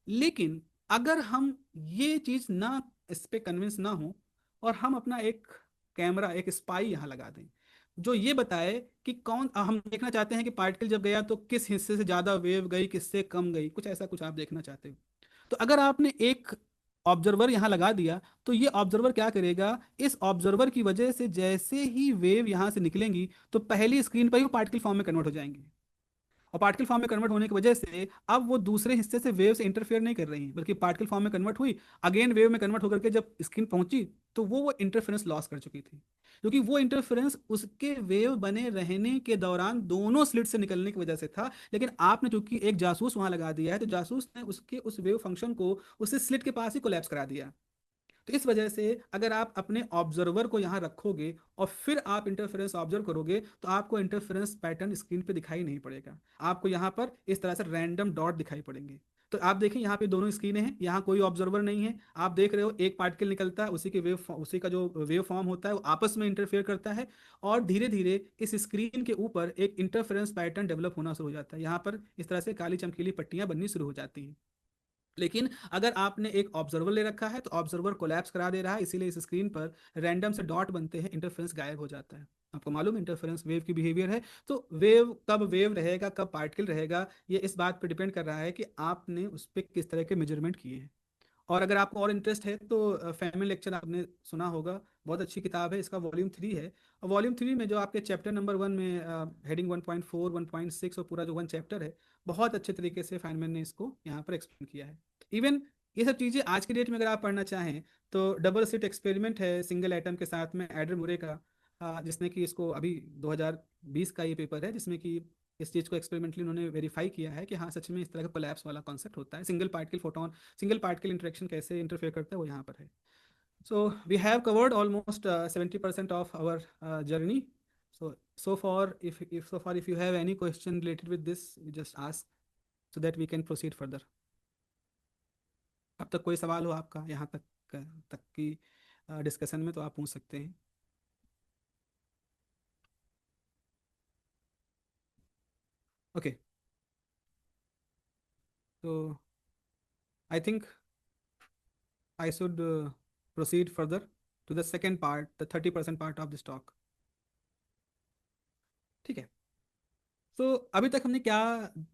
लेकिन अगर हम ये चीज़ ना, इस पे कन्विंस ना हो, और हम अपना एक कैमरा, एक स्पाई यहाँ लगा दें जो ये बताए कि कौन, हम देखना चाहते हैं कि पार्टिकल जब गया तो किस हिस्से से ज़्यादा वेव गई, किससे कम गई, कुछ ऐसा कुछ आप देखना चाहते हो, तो अगर आपने एक ऑब्जर्वर यहाँ लगा दिया, तो ये ऑब्जर्वर क्या करेगा, इस ऑब्जर्वर की वजह से जैसे ही वेव यहाँ से निकलेंगी तो पहली स्क्रीन पर ही वो पार्टिकल फॉर्म में कन्वर्ट हो जाएंगी, और पार्टिकल फॉर्म में कन्वर्ट होने की वजह से अब वो दूसरे हिस्से से वेव से इंटरफेयर नहीं कर रही हैं, बल्कि पार्टिकल फॉर्म में कन्वर्ट हुई, अगेन वेव में कन्वर्ट होकर के जब स्क्रीन पहुंची तो वो इंटरफेरेंस लॉस कर चुकी थी, क्योंकि वो इंटरफेरेंस उसके वेव बने रहने के दौरान दोनों स्लिट से निकलने की वजह से था। लेकिन आपने चूंकि एक जासूस वहां लगा दिया है, तो जासूस ने उसके उस वेव फंक्शन को उस स्लिट के पास ही कोलैप्स करा दिया। तो इस वजह से अगर आप अपने ऑब्जर्वर को यहाँ रखोगे और फिर आप इंटरफेरेंस ऑब्जर्व करोगे, तो आपको इंटरफेरेंस पैटर्न स्क्रीन पे दिखाई नहीं पड़ेगा, आपको यहाँ पर इस तरह से रैंडम डॉट दिखाई पड़ेंगे। तो आप देखें यहाँ पे दोनों स्क्रीनें हैं, यहाँ कोई ऑब्जर्वर नहीं है, आप देख रहे हो एक पार्टिकल निकलता है, उसी के उसी का जो वेव फॉर्म होता है वो आपस में इंटरफेयर करता है, और धीरे धीरे इस स्क्रीन के ऊपर एक इंटरफेरेंस पैटर्न डेवलप होना शुरू हो जाता है, यहाँ पर इस तरह से काली चमकीली पट्टियाँ बननी शुरू हो जाती हैं। लेकिन अगर आपने एक ऑब्जर्वर ले रखा है तो ऑब्जर्वर कोलैप्स करा दे रहा है, इसीलिए इस स्क्रीन पर रैंडम से डॉट बनते हैं, इंटरफेरेंस गायब हो जाता है। आपको मालूम है इंटरफेरेंस वेव की बिहेवियर है। तो वेव कब वेव रहेगा, कब पार्टिकल रहेगा, ये इस बात पर डिपेंड कर रहा है कि आपने उस पर किस तरह के मेजरमेंट किए हैं। और अगर आपको और इंटरेस्ट है तो फैमिली लेक्चर आपने सुना होगा, बहुत अच्छी किताब है, इसका वॉल्यूम 3 है। और वॉल्यूम 3 में जो आपके चैप्टर नंबर 1 में हेडिंग 1.4 1.6 और पूरा जो 1 चैप्टर है, बहुत अच्छे तरीके से फाइनमैन ने इसको यहाँ पर एक्सप्लेन किया है। इवन ये सब चीज़ें आज के डेट में अगर आप पढ़ना चाहें तो डबल स्लिट एक्सपेरिमेंट है सिंगल एटम के साथ में एडर मुरे का, जिसने कि इसको अभी 2020 का ये पेपर है, जिसमें कि इस चीज़ को एक्सपेरिमेंटली उन्होंने वेरीफाई किया है कि हाँ सच में इस तरह का कोलैप्स वाला कॉन्सेप्ट होता है। Single particle photon, single particle interaction कैसे इंटरफेयर करता है वो यहाँ पर है। So we have covered almost 70% of our journey. So if you have any question related with this, you just ask so that we can proceed further. अब तक कोई सवाल हो आपका यहाँ तक की डिस्कशन में तो आप पूछ सकते हैं। ओके, तो I think I should proceed further to the second part, the 30% part of this talk. ठीक है। तो अभी तक हमने क्या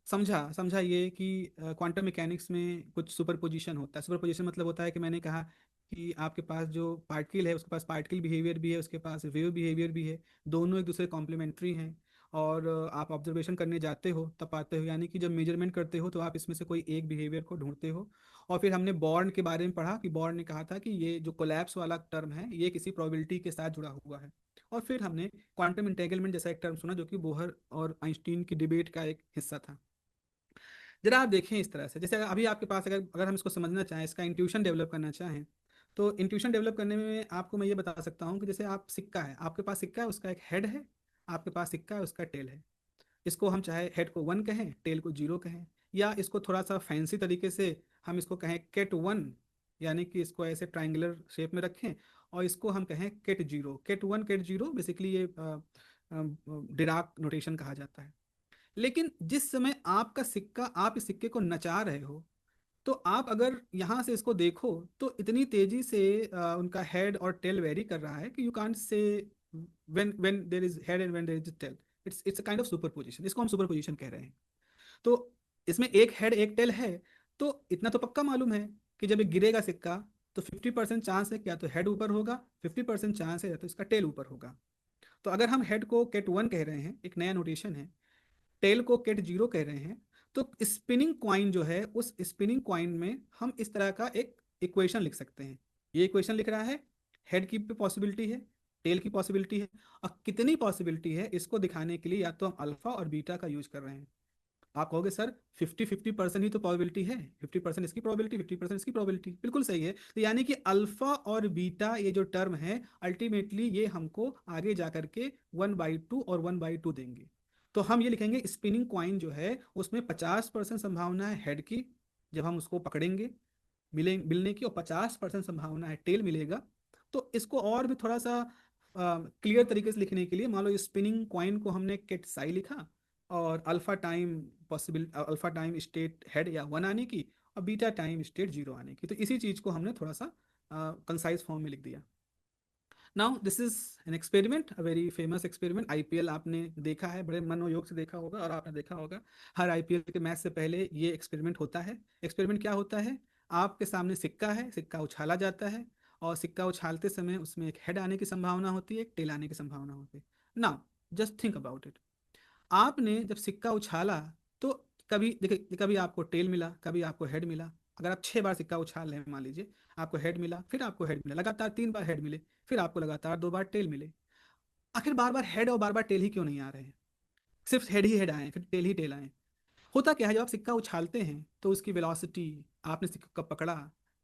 समझा समझा ये कि क्वांटम मैकेनिक्स में कुछ सुपरपोजिशन होता है। सुपरपोजिशन मतलब होता है कि मैंने कहा कि आपके पास जो पार्टिकल है उसके पास पार्टिकल बिहेवियर भी है, उसके पास वेव बिहेवियर भी है, दोनों एक दूसरे कॉम्प्लीमेंट्री हैं। और आप ऑब्जर्वेशन करने जाते हो तब पाते हो, यानी कि जब मेजरमेंट करते हो तो आप इसमें से कोई एक बिहेवियर को ढूंढते हो। और फिर हमने बॉर्न के बारे में पढ़ा कि बॉर्न ने कहा था कि ये जो कोलैप्स वाला टर्म है ये किसी प्रोबेबिलिटी के साथ जुड़ा हुआ है। और फिर हमने क्वांटम इंटेंगलमेंट जैसा एक टर्म सुना जो कि बोहर और आइंस्टीन की डिबेट का एक हिस्सा था। जरा आप देखें इस तरह से, जैसे अभी आपके पास अगर अगर हम इसको समझना चाहें, इसका इंट्यूशन डेवलप करना चाहें, तो इंट्यूशन डेवलप करने में आपको मैं ये बता सकता हूँ कि जैसे आप सिक्का है, आपके पास सिक्का है, उसका एक हेड है, आपके पास सिक्का है, उसका टेल है। इसको हम चाहे हेड को 1 कहें, टेल को 0 कहें, या इसको थोड़ा सा फैंसी तरीके से हम इसको कहें केट 1, यानी कि इसको ऐसे ट्राइंगुलर शेप में रखें, और इसको हम कहें केट 0। केट 1 केट 0 बेसिकली ये डिराक नोटेशन कहा जाता है। लेकिन जिस समय आपका सिक्का, आप इस सिक्के को नचा रहे हो, तो आप अगर यहाँ से इसको देखो तो इतनी तेजी से उनका हेड और टेल वेरी कर रहा है कि you can't say when there is head and when there is tail. It's a kind of superposition, इसको हम सुपरपोजिशन कह रहे हैं। तो इसमें एक हेड एक टेल है, तो इतना तो पक्का मालूम है कि जब ये गिरेगा सिक्का तो 50% चांस है कि या तो हेड ऊपर होगा, 50% चांस है या तो इसका टेल ऊपर होगा। तो अगर हम हेड को केट 1 कह रहे हैं, एक नया नोटेशन है, टेल को केट 0 कह रहे हैं, तो स्पिनिंग क्वाइन जो है उस स्पिनिंग क्वाइन में हम इस तरह का एक इक्वेशन लिख सकते हैं। ये इक्वेशन लिख रहा है, हेड की पॉसिबिलिटी है, टेल की पॉसिबिलिटी है, और कितनी पॉसिबिलिटी है इसको दिखाने के लिए या तो हम अल्फा और बीटा का यूज कर रहे हैं। आप कहोगे सर 50-50% ही तो प्रोबेबिलिटी है, 50% इसकी प्रोबेबिलिटी 50% इसकी प्रोबेबिलिटी, बिल्कुल सही है। तो यानी कि अल्फा और बीटा ये जो टर्म है अल्टीमेटली ये हमको आगे जा करके 1/2 और 1/2 देंगे। तो हम ये लिखेंगे स्पिनिंग क्वाइन जो है उसमें 50% संभावना है हेड की, जब हम उसको पकड़ेंगे मिलने की, और 50% संभावना है टेल मिलेगा। तो इसको और भी थोड़ा सा क्लियर तरीके से लिखने के लिए मान लो स्पिनिंग क्वाइन को हमने केट साई लिखा, और अल्फा टाइम स्टेट हेड या 1 आने की, और बीटा टाइम स्टेट 0 आने की। तो इसी चीज़ को हमने थोड़ा सा कंसाइज फॉर्म में लिख दिया। Now this is an experiment, a very famous experiment. IPL आपने देखा है, बड़े मनोयोग से देखा होगा, और आपने देखा होगा हर आईपीएल के मैच से पहले ये एक्सपेरिमेंट होता है। एक्सपेरिमेंट क्या होता है, आपके सामने सिक्का है, सिक्का उछाला जाता है, और सिक्का उछालते समय उसमें एक हेड आने की संभावना होती है, एक टेल आने की संभावना होती है। Now just think about it. आपने जब सिक्का उछाला तो कभी देखिए, कभी आपको टेल मिला, कभी आपको हेड मिला। अगर आप 6 बार सिक्का उछाल रहे हैं, मान लीजिए आपको हेड मिला, फिर आपको हेड मिला, लगातार 3 बार हेड मिले, फिर आपको लगातार 2 बार टेल मिले। आखिर बार बार हेड और बार बार टेल ही क्यों नहीं आ रहे हैं, सिर्फ हेड ही हेड आए फिर टेल ही टेल आए? होता क्या है, जब आप सिक्का उछालते हैं तो उसकी वेलोसिटी, आपने सिक्का कब पकड़ा,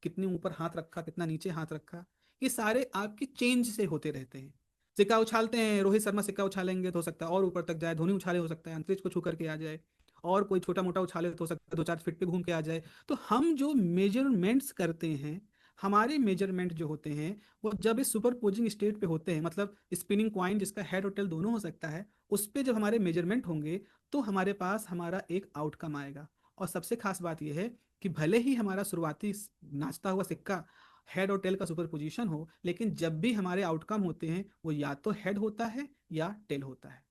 कितने ऊपर हाथ रखा, कितना नीचे हाथ रखा, ये सारे आपके चेंज से होते रहते हैं। सिक्का उछालते हैं, रोहित शर्मा सिक्का उछालेंगे तो हो सकता है और ऊपर तक जाए, धोनी उछाले हो सकता है अंतरिक्ष को छू करके आ जाए, और कोई छोटा मोटा उछाले तो हो सकता है 2-4 फीट पे घूम के आ जाए। तो हम जो मेजरमेंट्स करते हैं, हमारे मेजरमेंट जो होते हैं वो जब इस सुपरपोजिंग स्टेट पे होते हैं, मतलब स्पिनिंग क्वाइन जिसका हेड और टेल दोनों हो सकता है, उस पे जब हमारे मेजरमेंट होंगे तो हमारे पास हमारा एक आउटकम आएगा। और सबसे खास बात यह है कि भले ही हमारा शुरुआती नाचता हुआ सिक्का हेड और टेल का सुपर पोजिशन हो, लेकिन जब भी हमारे आउटकम होते हैं वो या तो हेड होता है या टेल होता है।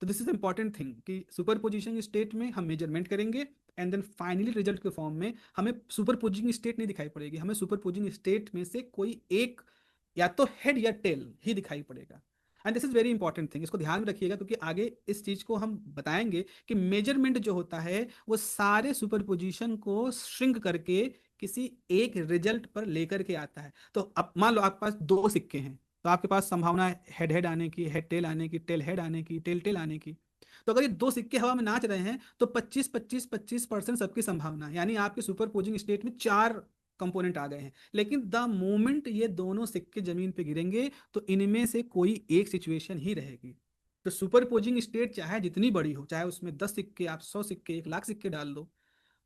तो दिस इज इंपॉर्टेंट थिंग कि सुपर पोजिशन स्टेट में हम मेजरमेंट करेंगे एंड देन फाइनली रिजल्ट के फॉर्म में हमें सुपर पोजिंग स्टेट नहीं दिखाई पड़ेगी, हमें सुपर पोजिंग स्टेट में से कोई एक या तो हेड या टेल ही दिखाई पड़ेगा। And this is very important thing, इसको ध्यान में रखिएगा क्योंकि आगे इस चीज को हम बताएंगे कि मेजरमेंट जो होता है वो सारे सुपर पोजिशन को श्रिंक करके किसी एक रिजल्ट पर लेकर के आता है। तो अब मान लो आपके पास दो सिक्के हैं, तो आपके पास संभावना है हेड हेड आने की, हेड टेल आने की, टेल हेड आने की, टेल टेल आने की। तो अगर ये दो सिक्के हवा में नाच रहे हैं तो 25-25-25% सबकी संभावना है, यानी आपके सुपर पोजिंग स्टेट में चार कंपोनेंट आ गए हैं। लेकिन द मोमेंट ये दोनों सिक्के जमीन पे गिरेंगे तो इनमें से कोई एक सिचुएशन ही रहेगी। तो सुपर पोजिंग स्टेट चाहे जितनी बड़ी हो, चाहे उसमें 10 सिक्के, आप 100 सिक्के, 1 लाख सिक्के डाल दो,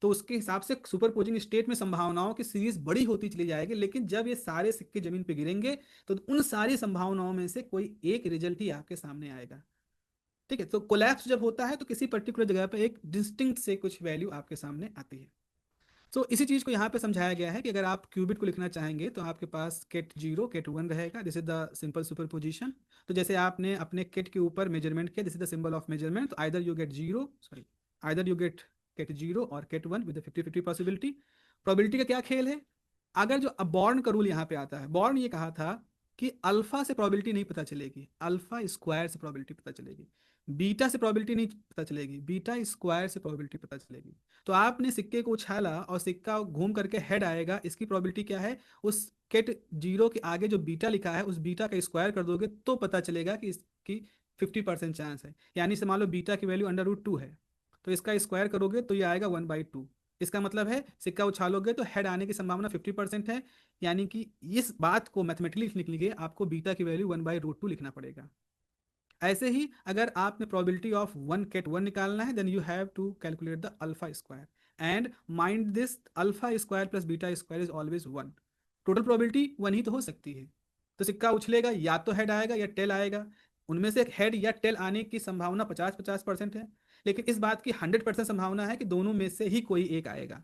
तो उसके हिसाब से सुपर पोजिंग स्टेट में संभावनाओं की सीरीज बड़ी होती चली जाएगी। लेकिन जब ये सारे सिक्के जमीन पे गिरेंगे तो उन सारी संभावनाओं में से कोई एक रिजल्ट ही आपके सामने आएगा। ठीक है, तो कोलैप्स जब होता है तो किसी पर्टिकुलर जगह पे एक डिस्टिंक्ट से कुछ वैल्यू आपके सामने आती है। तो इसी चीज को यहाँ पे समझाया गया है कि अगर आप क्यूबिट को लिखना चाहेंगे तो आपके पास केट 0 केट 1 रहेगा, this is the simple super position. तो जैसे आपने अपने केट के ऊपर मेजरमेंट किया, this is the symbol of measurement, तो आइदर यू गेट केट 0 और केट 1 विद 50-50 पॉसिबिलिटी। प्रोबेबिलिटी का क्या खेल है, अगर जो अब बॉर्न का रूल यहाँ पे आता है, बॉर्न ये कहा था कि अल्फा से प्रोबेबिलिटी नहीं पता चलेगी, अल्फा स्क्वायर से प्रोबेबिलिटी पता चलेगी, बीटा से प्रोबेबिलिटी नहीं पता चलेगी, बीटा स्क्वायर से प्रोबेबिलिटी पता चलेगी। तो आपने सिक्के को उछाला और सिक्का घूम करके हेड आएगा, इसकी प्रोबेबिलिटी क्या है, उस केट 0 के आगे जो बीटा लिखा है उस बीटा का स्क्वायर कर दोगे तो पता चलेगा कि इसकी 50% चांस है। यानी से मान लो बीटा की वैल्यू √2 है, तो इसका स्क्वायर करोगे तो ये आएगा 1/2। इसका मतलब है सिक्का उछालोगे तो हेड आने की संभावना 50% है, यानी कि इस बात को मैथमेटिकली लिखने के लिए आपको बीटा की वैल्यू 1/√2 लिखना पड़ेगा। ऐसे ही अगर आपने प्रोबेबिलिटी ऑफ 1 केट 1 निकालना है, then you have to calculate the alpha square and mind this, alpha square plus beta square is always 1। Total probability 1 ही तो हो सकती है। तो सिक्का उछलेगा या तो हेड आएगा या टेल आएगा, उनमें से एक हेड या टेल आने की संभावना 50-50% है, लेकिन इस बात की 100% संभावना है कि दोनों में से ही कोई एक आएगा।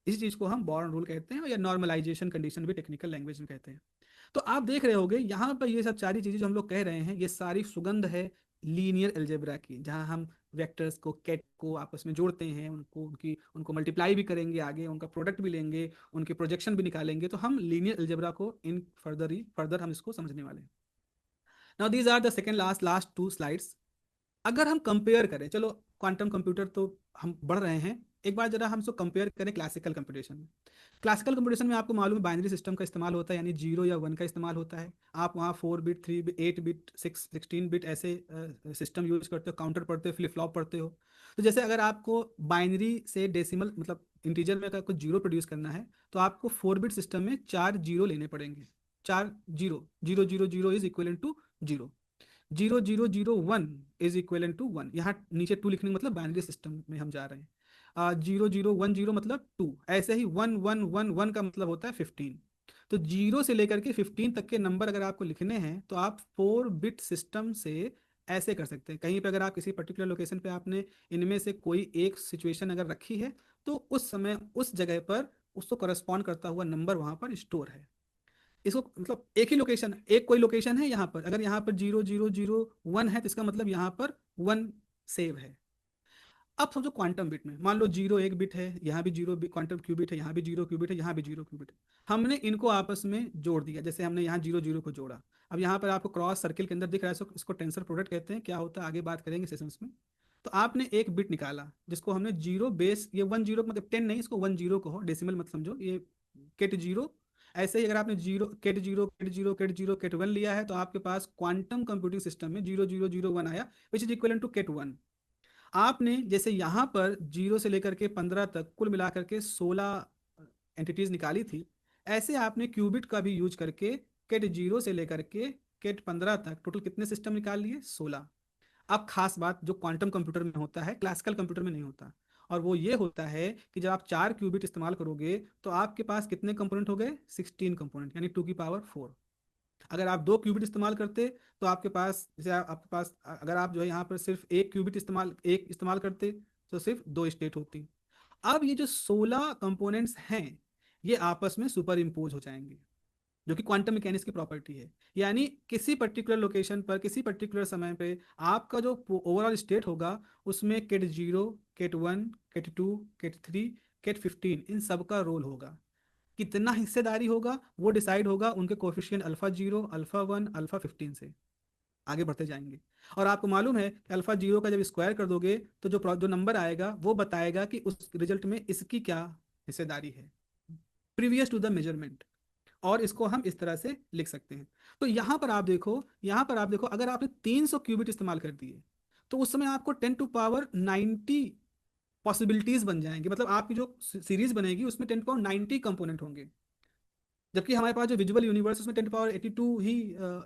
इसी चीज को हम बॉर्न रूल कहते हैं या नॉर्मलाइजेशन कंडीशन भी टेक्निकल लैंग्वेज में कहते हैं। तो आप देख रहे होंगे यहाँ पर ये सब सारी चीजें जो हम लोग कह रहे हैं ये सारी सुगंध है लीनियर अलजेब्रा की, जहाँ हम वेक्टर्स को, केट को आपस में जोड़ते हैं, उनको मल्टीप्लाई भी करेंगे, आगे उनका प्रोडक्ट भी लेंगे, उनके प्रोजेक्शन भी निकालेंगे। तो हम लीनियर अलजेब्रा को इन फर्दर हम इसको समझने वाले हैं। Now these are the second last 2 slides. अगर हम कंपेयर करें, चलो क्वांटम कंप्यूटर तो हम बढ़ रहे हैं, एक बार जरा हम इसको कंपेयर करें क्लासिकल कंप्यूटेशन में। क्लासिकल कंप्यूटेशन में आपको मालूम है बाइनरी सिस्टम का इस्तेमाल होता है, यानी 0 या 1 का इस्तेमाल होता है। आप वहाँ 4 बिट, 3 बिट, 8 बिट, 16 बिट ऐसे सिस्टम यूज करते हो, काउंटर पढ़ते हो, फ्लिप फ्लॉप पढ़ते हो। तो जैसे अगर आपको बाइनरी से डेसिमल मतलब इंटीजर में अगर कुछ जीरो प्रोड्यूस करना है तो आपको 4 बिट सिस्टम में 4 जीरो लेने पड़ेंगे। 4 zero, 0 0 0 is equal to 0, 0 0 0 1 is equal to 1। यहाँ नीचे 2 लिखने का मतलब बाइनरी सिस्टम में हम जा रहे हैं। 0 0 1 0 मतलब 2, ऐसे ही 1 1 1 1 का मतलब होता है 15। तो 0 से लेकर के 15 तक के नंबर अगर आपको लिखने हैं तो आप 4 बिट सिस्टम से ऐसे कर सकते हैं। कहीं पे अगर आप किसी पर्टिकुलर लोकेशन पे आपने इनमें से कोई एक सिचुएशन अगर रखी है तो उस समय उस जगह पर उसको करस्पॉन्ड करता हुआ नंबर वहां पर स्टोर है। इसको मतलब एक ही लोकेशन, एक कोई लोकेशन है यहाँ पर, अगर यहाँ पर 0 0 0 1 है तो इसका मतलब यहाँ पर 1 सेव है। अब समझो क्वांटम बिट में मान लो 0 1 बिट है, यहाँ भी 0 क्वांटम क्यूबिट है, यहाँ भी 0 क्यूबिट है, यहाँ भी 0 क्यूबिट है। हमने इनको आपस में जोड़ दिया, जैसे हमने यहाँ 0 0 को जोड़ा। अब यहाँ पर आपको क्रॉस सर्किल के अंदर दिख रहा है, इसको टेंसर प्रोडक्ट कहते हैं। क्या होता है आगे बात करेंगे सेशंस में। तो आपने एक बिट निकाला जिसको हमने 0 बेस, ये 1 0 मतलब 10 नहीं, इसको 1 0 कहो, डेसिमल मत समझो, ये केट 0। ऐसे ही अगर आपने केट 0 केट 0 केट 0 केट 1 लिया है तो आपके पास क्वांटम कंप्यूटिंग सिस्टम में 0 0 0 1 आया, which is equal to ket 1। आपने जैसे यहाँ पर 0 से लेकर के 15 तक कुल मिलाकर के 16 एंटिटीज निकाली थी, ऐसे आपने क्यूबिट का भी यूज करके केट 0 से लेकर के केट 15 तक टोटल कितने सिस्टम निकाल लिए, 16। अब खास बात जो क्वांटम कंप्यूटर में होता है क्लासिकल कंप्यूटर में नहीं होता, और वो ये होता है कि जब आप 4 क्यूबिट इस्तेमाल करोगे तो आपके पास कितने कंपोनेंट हो गए, 16 कंपोनेंट, यानी 2 की पावर 4। अगर आप 2 क्यूबिट इस्तेमाल करते तो आपके पास, जैसे आपके पास अगर आप जो है यहाँ पर सिर्फ एक क्यूबिट एक इस्तेमाल करते तो सिर्फ 2 स्टेट होती। अब ये जो 16 कंपोनेंट्स हैं ये आपस में सुपर इम्पोज हो जाएंगे, जो कि क्वांटम मैकेनिक्स की प्रॉपर्टी है। यानी किसी पर्टिकुलर लोकेशन पर किसी पर्टिकुलर समय पे आपका जो ओवरऑल स्टेट होगा उसमें ket 0, ket 1, ket 2, ket 3, ket 15 इन सब का रोल होगा। कितना हिस्सेदारी होगा वो डिसाइड होगा उनके कोफिशिएंट अल्फा 0, अल्फा 1, अल्फा 15 से। आगे बढ़ते जाएंगे और आपको मालूम है कि अल्फा 0 का जब स्क्वायर कर दोगे तो जो नंबर आएगा वो बताएगा कि उस रिजल्ट में इसकी क्या हिस्सेदारी है प्रीवियस टू द मेजरमेंट। और इसको हम इस तरह से लिख सकते हैं। तो यहाँ पर आप देखो अगर आपने 300 क्यूबिट इस्तेमाल कर दिए तो उस समय आपको 10⁻90 पॉसिबिलिटीज बन जाएंगी, मतलब आपकी जो सीरीज बनेगी उसमें 10⁻90 कंपोनेंट होंगे। जबकि हमारे पास जो विजुअल यूनिवर्स उसमें 10⁻82 ही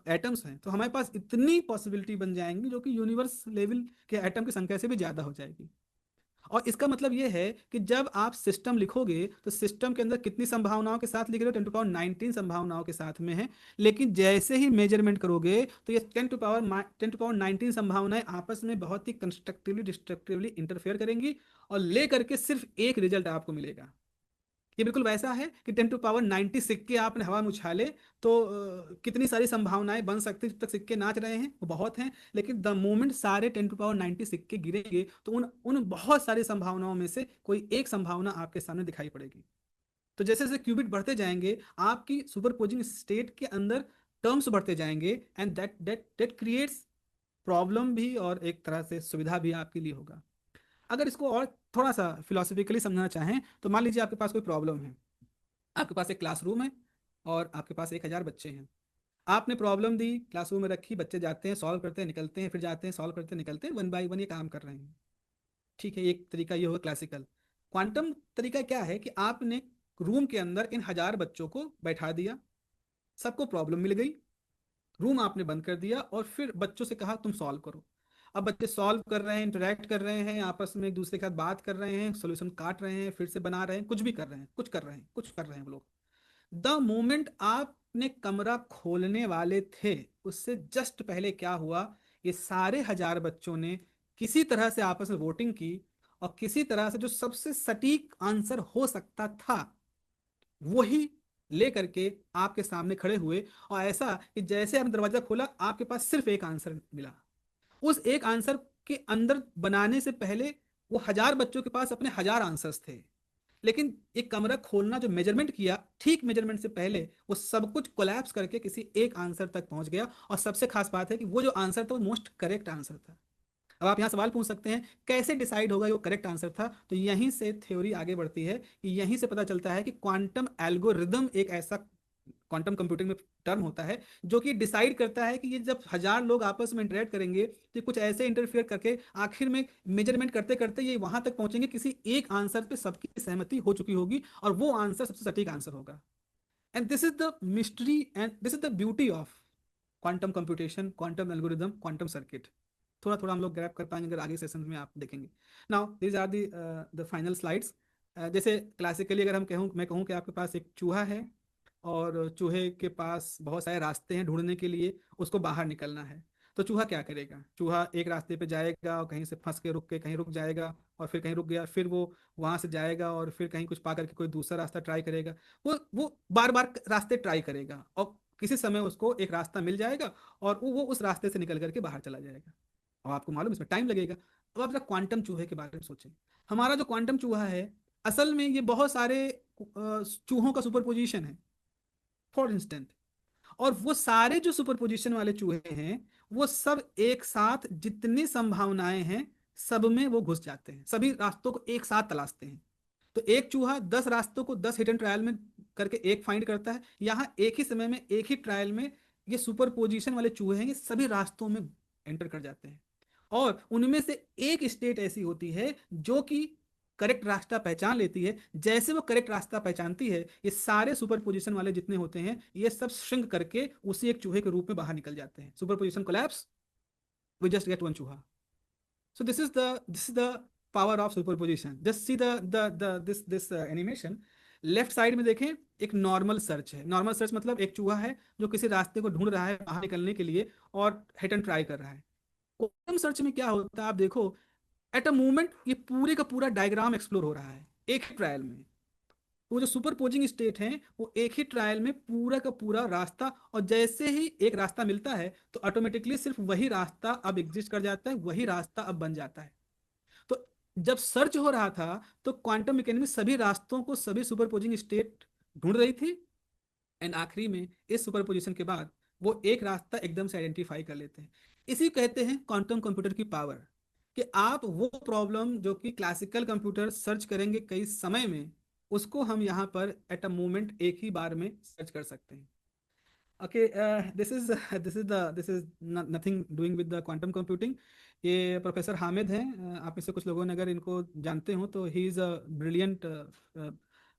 एटम्स हैं, तो हमारे पास इतनी पॉसिबिलिटी बन जाएंगी जो कि यूनिवर्स लेवल के एटम की संख्या से भी ज़्यादा हो जाएगी। और इसका मतलब ये है कि जब आप सिस्टम लिखोगे तो सिस्टम के अंदर कितनी संभावनाओं के साथ लिख रहे हो, 10⁻19 संभावनाओं के साथ में है। लेकिन जैसे ही मेजरमेंट करोगे तो ये 10⁻19 संभावनाएं आपस में बहुत ही कंस्ट्रक्टिवली डिस्ट्रक्टिवली इंटरफेयर करेंगी और ले करके सिर्फ एक रिजल्ट आपको मिलेगा। ये बिल्कुल वैसा है कि 10⁻90 सिक्के आपने हवा में उछाले तो कितनी सारी संभावनाएं बन सकती हैं। जब तक सिक्के नाच रहे हैं वो बहुत हैं, लेकिन द मोमेंट सारे 10⁻90 सिक्के गिरेंगे तो उन उन बहुत सारी संभावनाओं में से कोई एक संभावना आपके सामने दिखाई पड़ेगी। तो जैसे जैसे क्यूबिट बढ़ते जाएंगे आपकी सुपरपोजिंग स्टेट के अंदर टर्म्स बढ़ते जाएंगे and that that that creates problem भी और एक तरह से सुविधा भी आपके लिए होगा। अगर इसको और थोड़ा सा फिलोसफिकली समझना चाहें तो मान लीजिए आपके पास कोई प्रॉब्लम है, आपके पास एक क्लासरूम है और आपके पास 1000 बच्चे हैं। आपने प्रॉब्लम दी, क्लासरूम में रखी, बच्चे जाते हैं सॉल्व करते हैं निकलते हैं, फिर जाते हैं सॉल्व करते हैं निकलते हैं, वन बाय वन ये काम कर रहे हैं। ठीक है, एक तरीका ये होगा क्लासिकल। क्वांटम तरीका क्या है कि आपने रूम के अंदर इन 1000 बच्चों को बैठा दिया, सबको प्रॉब्लम मिल गई, रूम आपने बंद कर दिया और फिर बच्चों से कहा तुम सॉल्व करो। अब बच्चे सॉल्व कर रहे हैं, इंटरेक्ट कर रहे हैं, आपस में एक दूसरे के साथ बात कर रहे हैं, सोल्यूशन काट रहे हैं, फिर से बना रहे हैं, कुछ भी कर रहे हैं, कुछ कर रहे हैं वो लोग। द मोमेंट आपने कमरा खोलने वाले थे उससे जस्ट पहले क्या हुआ, ये सारे 1000 बच्चों ने किसी तरह से आपस में वोटिंग की और किसी तरह से जो सबसे सटीक आंसर हो सकता था वही ले करके आपके सामने खड़े हुए। और ऐसा कि जैसे आपने दरवाजा खोला आपके पास सिर्फ एक आंसर मिला। उस एक आंसर के अंदर बनाने से पहले वो 1000 बच्चों के पास अपने 1000 आंसर्स थे, लेकिन एक कमरा खोलना जो मेजरमेंट किया ठीक मेजरमेंट से पहले वो सब कुछ कोलैप्स करके किसी एक आंसर तक पहुंच गया। और सबसे खास बात है कि वो जो आंसर था वो मोस्ट करेक्ट आंसर था। अब आप यहाँ सवाल पूछ सकते हैं कैसे डिसाइड होगा ये वो करेक्ट आंसर था, तो यहीं से थ्योरी आगे बढ़ती है कि यहीं से पता चलता है कि क्वांटम एल्गोरिदम एक ऐसा क्वांटम कंप्यूटिंग में टर्म होता है जो कि डिसाइड करता है कि ये जब 1000 लोग आपस में इंटरेक्ट करेंगे तो कुछ ऐसे इंटरफेयर करके आखिर में मेजरमेंट करते करते ये वहां तक पहुंचेंगे किसी एक आंसर पे सबकी सहमति हो चुकी होगी और वो आंसर सबसे सटीक आंसर होगा। And this is the mystery and this is the beauty of quantum computation, quantum algorithm, quantum circuit. थोड़ा थोड़ा हम लोग ग्रैप कर पाएंगे अगर आगे सेशन में आप देखेंगे। Now these are the final slides. जैसे क्लासिकली अगर मैं कहूँ कि आपके पास एक चूहा है और चूहे के पास बहुत सारे रास्ते हैं ढूंढने के लिए, उसको बाहर निकलना है। तो चूहा क्या करेगा, चूहा एक रास्ते पे जाएगा और कहीं से फंस के रुक के कहीं रुक जाएगा और फिर कहीं रुक गया, फिर वो वहां से जाएगा और फिर कहीं कुछ पा करके कोई दूसरा रास्ता ट्राई करेगा। वो बार बार रास्ते ट्राई करेगा और किसी समय उसको एक रास्ता मिल जाएगा और वो उस रास्ते से निकल करके बाहर चला जाएगा। और आपको मालूम इसमें टाइम लगेगा। अब आप जरा क्वांटम चूहे के बारे में सोचें। हमारा जो क्वांटम चूहा है असल में ये बहुत सारे चूहों का सुपरपोजिशन है फॉर इंस्टेंट। और वो सारे जो सुपरपोजिशन वाले चूहे हैं वो सब एक साथ जितनी संभावनाएं हैं सब में वो घुस जाते हैं, सभी रास्तों को एक साथ तलाशते हैं। तो एक चूहा 10 रास्तों को 10 हिडन ट्रायल में करके एक फाइंड करता है। यहाँ एक ही समय में एक ही ट्रायल में ये सुपरपोजिशन वाले चूहे हैं, ये सभी रास्तों में एंटर कर जाते हैं। और उनमें से एक स्टेट ऐसी होती है जो कि करेक्ट रास्ता पहचान लेती है। जैसे वो करेक्ट रास्ता पहचानती है ये सारे सुपर पोजिशन वाले जितने होते हैं ये सब श्रिंक करके उसी एक चूहे के रूप में बाहर निकल जाते हैं। Super position collapse, we just get one चूहा। So this is the power of super position. Just see the this animation. Left side में देखें एक नॉर्मल सर्च है। नॉर्मल सर्च मतलब एक चूहा है जो किसी रास्ते को ढूंढ रहा है बाहर निकलने के लिए और हिट एंड ट्राई कर रहा है। क्वांटम सर्च में क्या होता है आप देखो, एट अ मोमेंट ये पूरे का पूरा डायग्राम एक्सप्लोर हो रहा है। एक ही ट्रायल में। वो जो सुपरपोजिंग स्टेट है वो एक ही ट्रायल में पूरा का पूरा रास्ता, और जैसे ही एक रास्ता मिलता है तो ऑटोमेटिकली सिर्फ वही रास्ता अब एग्जिस्ट कर जाता है, वही रास्ता अब बन जाता है। तो जब सर्च हो रहा था तो क्वांटम मैकेनिक्स सभी रास्तों को, सभी सुपरपोजिंग स्टेट ढूंढ रही थी, एंड आखिरी में इस सुपरपोजिशन के बाद वो एक रास्ता एकदम से आइडेंटिफाई कर लेते हैं। इसी कहते हैं क्वांटम कंप्यूटर की पावर, कि आप वो प्रॉब्लम जो कि क्लासिकल कंप्यूटर सर्च करेंगे कई समय में, उसको हम यहाँ पर एट अ मोमेंट एक ही बार में सर्च कर सकते हैं। Okay, this is nothing doing with the quantum computing. ये प्रोफेसर हामिद हैं, आप में से कुछ लोगों ने अगर इनको जानते हो तो he is a brilliant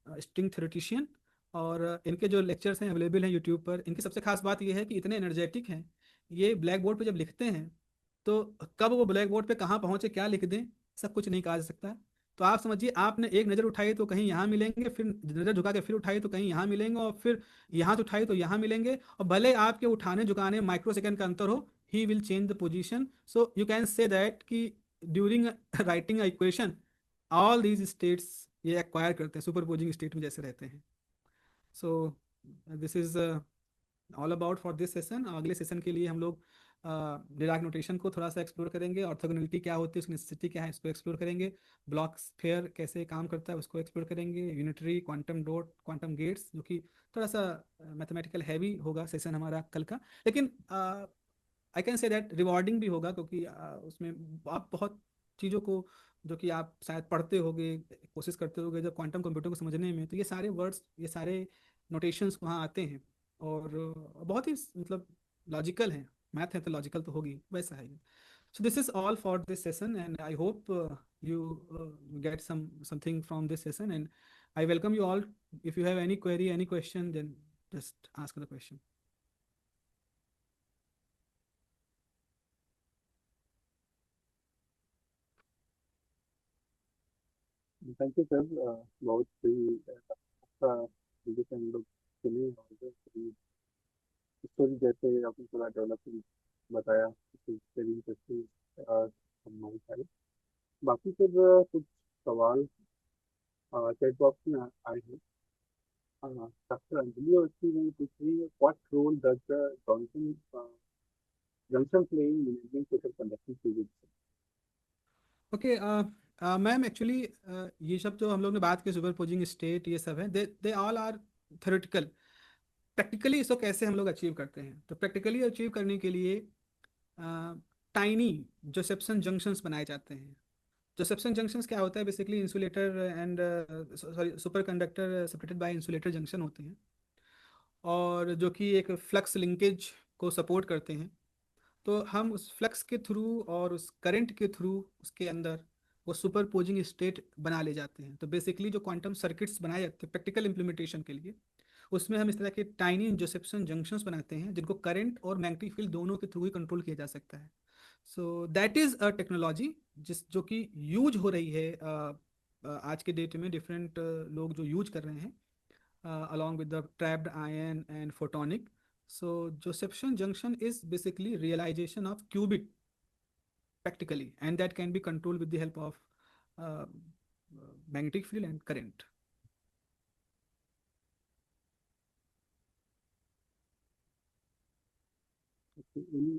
string theoretician, और इनके जो लेक्चर्स हैं अवेलेबल हैं यूट्यूब पर। इनकी सबसे खास बात ये है कि इतने एनर्जेटिक हैं, ये ब्लैक बोर्ड पे जब लिखते हैं तो कब वो ब्लैक बोर्ड पे कहाँ पहुँचे, क्या लिख दें, सब कुछ नहीं कहा जा सकता। तो आप समझिए, आपने एक नज़र उठाई तो कहीं यहाँ मिलेंगे, फिर नज़र झुका के फिर उठाई तो कहीं यहाँ मिलेंगे, और फिर यहाँ से उठाई तो यहाँ मिलेंगे, और भले आपके उठाने झुकाने माइक्रो सेकंड का अंतर हो, he will change the position. So you can say that कि during writing a equation all these states ये एक्वायर करते हैं, सुपरपोजिंग स्टेट में जैसे रहते हैं। So this is all about for this session. अगले सेशन के लिए हम लोग डिराक नोटेशन को थोड़ा सा एक्सप्लोर करेंगे, ऑर्थोगोनैलिटी क्या होती है, उसकी नेसेसिटी क्या है, इसको एक्सप्लोर करेंगे, ब्लॉक स्फीयर कैसे काम करता है उसको एक्सप्लोर करेंगे, unitary quantum dot quantum gates, जो कि थोड़ा सा मैथमेटिकल हैवी होगा सेशन हमारा कल का, लेकिन I can say that rewarding भी होगा, क्योंकि उसमें आप बहुत चीज़ों को जो कि आप शायद पढ़ते होगे, कोशिश करते होगे जब क्वांटम कंप्यूटर को समझने में, तो ये सारे वर्ड्स, ये सारे नोटेशंस वहाँ आते हैं, और बहुत ही मतलब लॉजिकल है। मैथ है तो लॉजिकल तो होगी, वैसा है। So this is all for this session, and I hope you get something from this session, and I welcome you all. If you have any query, any question, then just ask the question. Thank you sir, बहुत ही अच्छा discussion हम लोग सुने, और story जैसे आपने थोड़ा developing बताया, वेरी इंटरेस्टिंग हमारे सारे। बाकी फिर कुछ सवाल चैट बॉक्स में आए हैं। डॉक्टर अंजलि और उसकी ने पूछ रही है, what role does the Johnson junction play in managing social conducting physics? Okay, ma'am actually ये सब जो हम लोग ने बात की सुपरपोजिंग स्टेट ये सब है, they they all are theoretical. Practically इसको कैसे हम लोग अचीव करते हैं, तो प्रैक्टिकली अचीव करने के लिए टाइनी जोसेप्सन जंक्शंस बनाए जाते हैं। जोसेप्सन जंक्शंस क्या होता है, basically insulator and sorry super conductor separated by insulator junction होते हैं, और जो कि एक फ्लक्स लिंकेज को सपोर्ट करते हैं। तो हम उस फ्लक्स के थ्रू और उस करंट के थ्रू उसके अंदर वो सुपरपोजिंग स्टेट बना ले जाते हैं। तो बेसिकली जो क्वांटम सर्किट्स बनाए जाते हैं प्रैक्टिकल इंप्लीमेंटेशन के लिए, उसमें हम इस तरह के टाइनी जोसेप्सन जंक्शंस बनाते हैं जिनको करंट और मैग्नेटिक फील्ड दोनों के थ्रू ही कंट्रोल किया जा सकता है। So that is a technology जिस जो कि यूज हो रही है आज के डेट में, डिफरेंट लोग जो यूज कर रहे हैं along with the trapped ion and photonic. So Josephson junction is basically realization of qubit practically, and that can be controlled with the help of uh, magnetic field and current. Any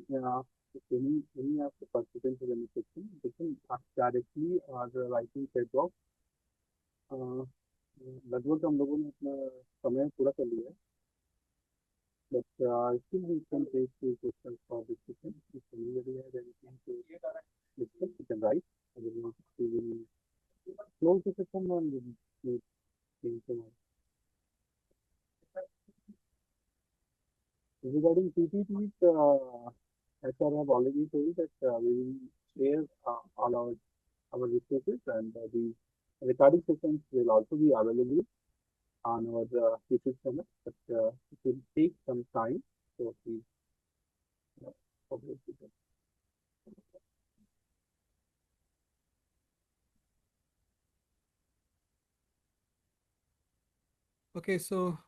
of the participants have any question, they can ask directly or writing chat box. लगभग हम लोगों ने अपना समय पूरा कर लिया है, but still we can take few questions for discussion. If anybody has anything to discuss, you can write. Otherwise, we will close the session and we will meet in tomorrow. Regarding PPTs, as I have already told that we will share all our resources, and the recording sessions will also be available on our YouTube channel, but it will take some time, so please publish it. Okay, so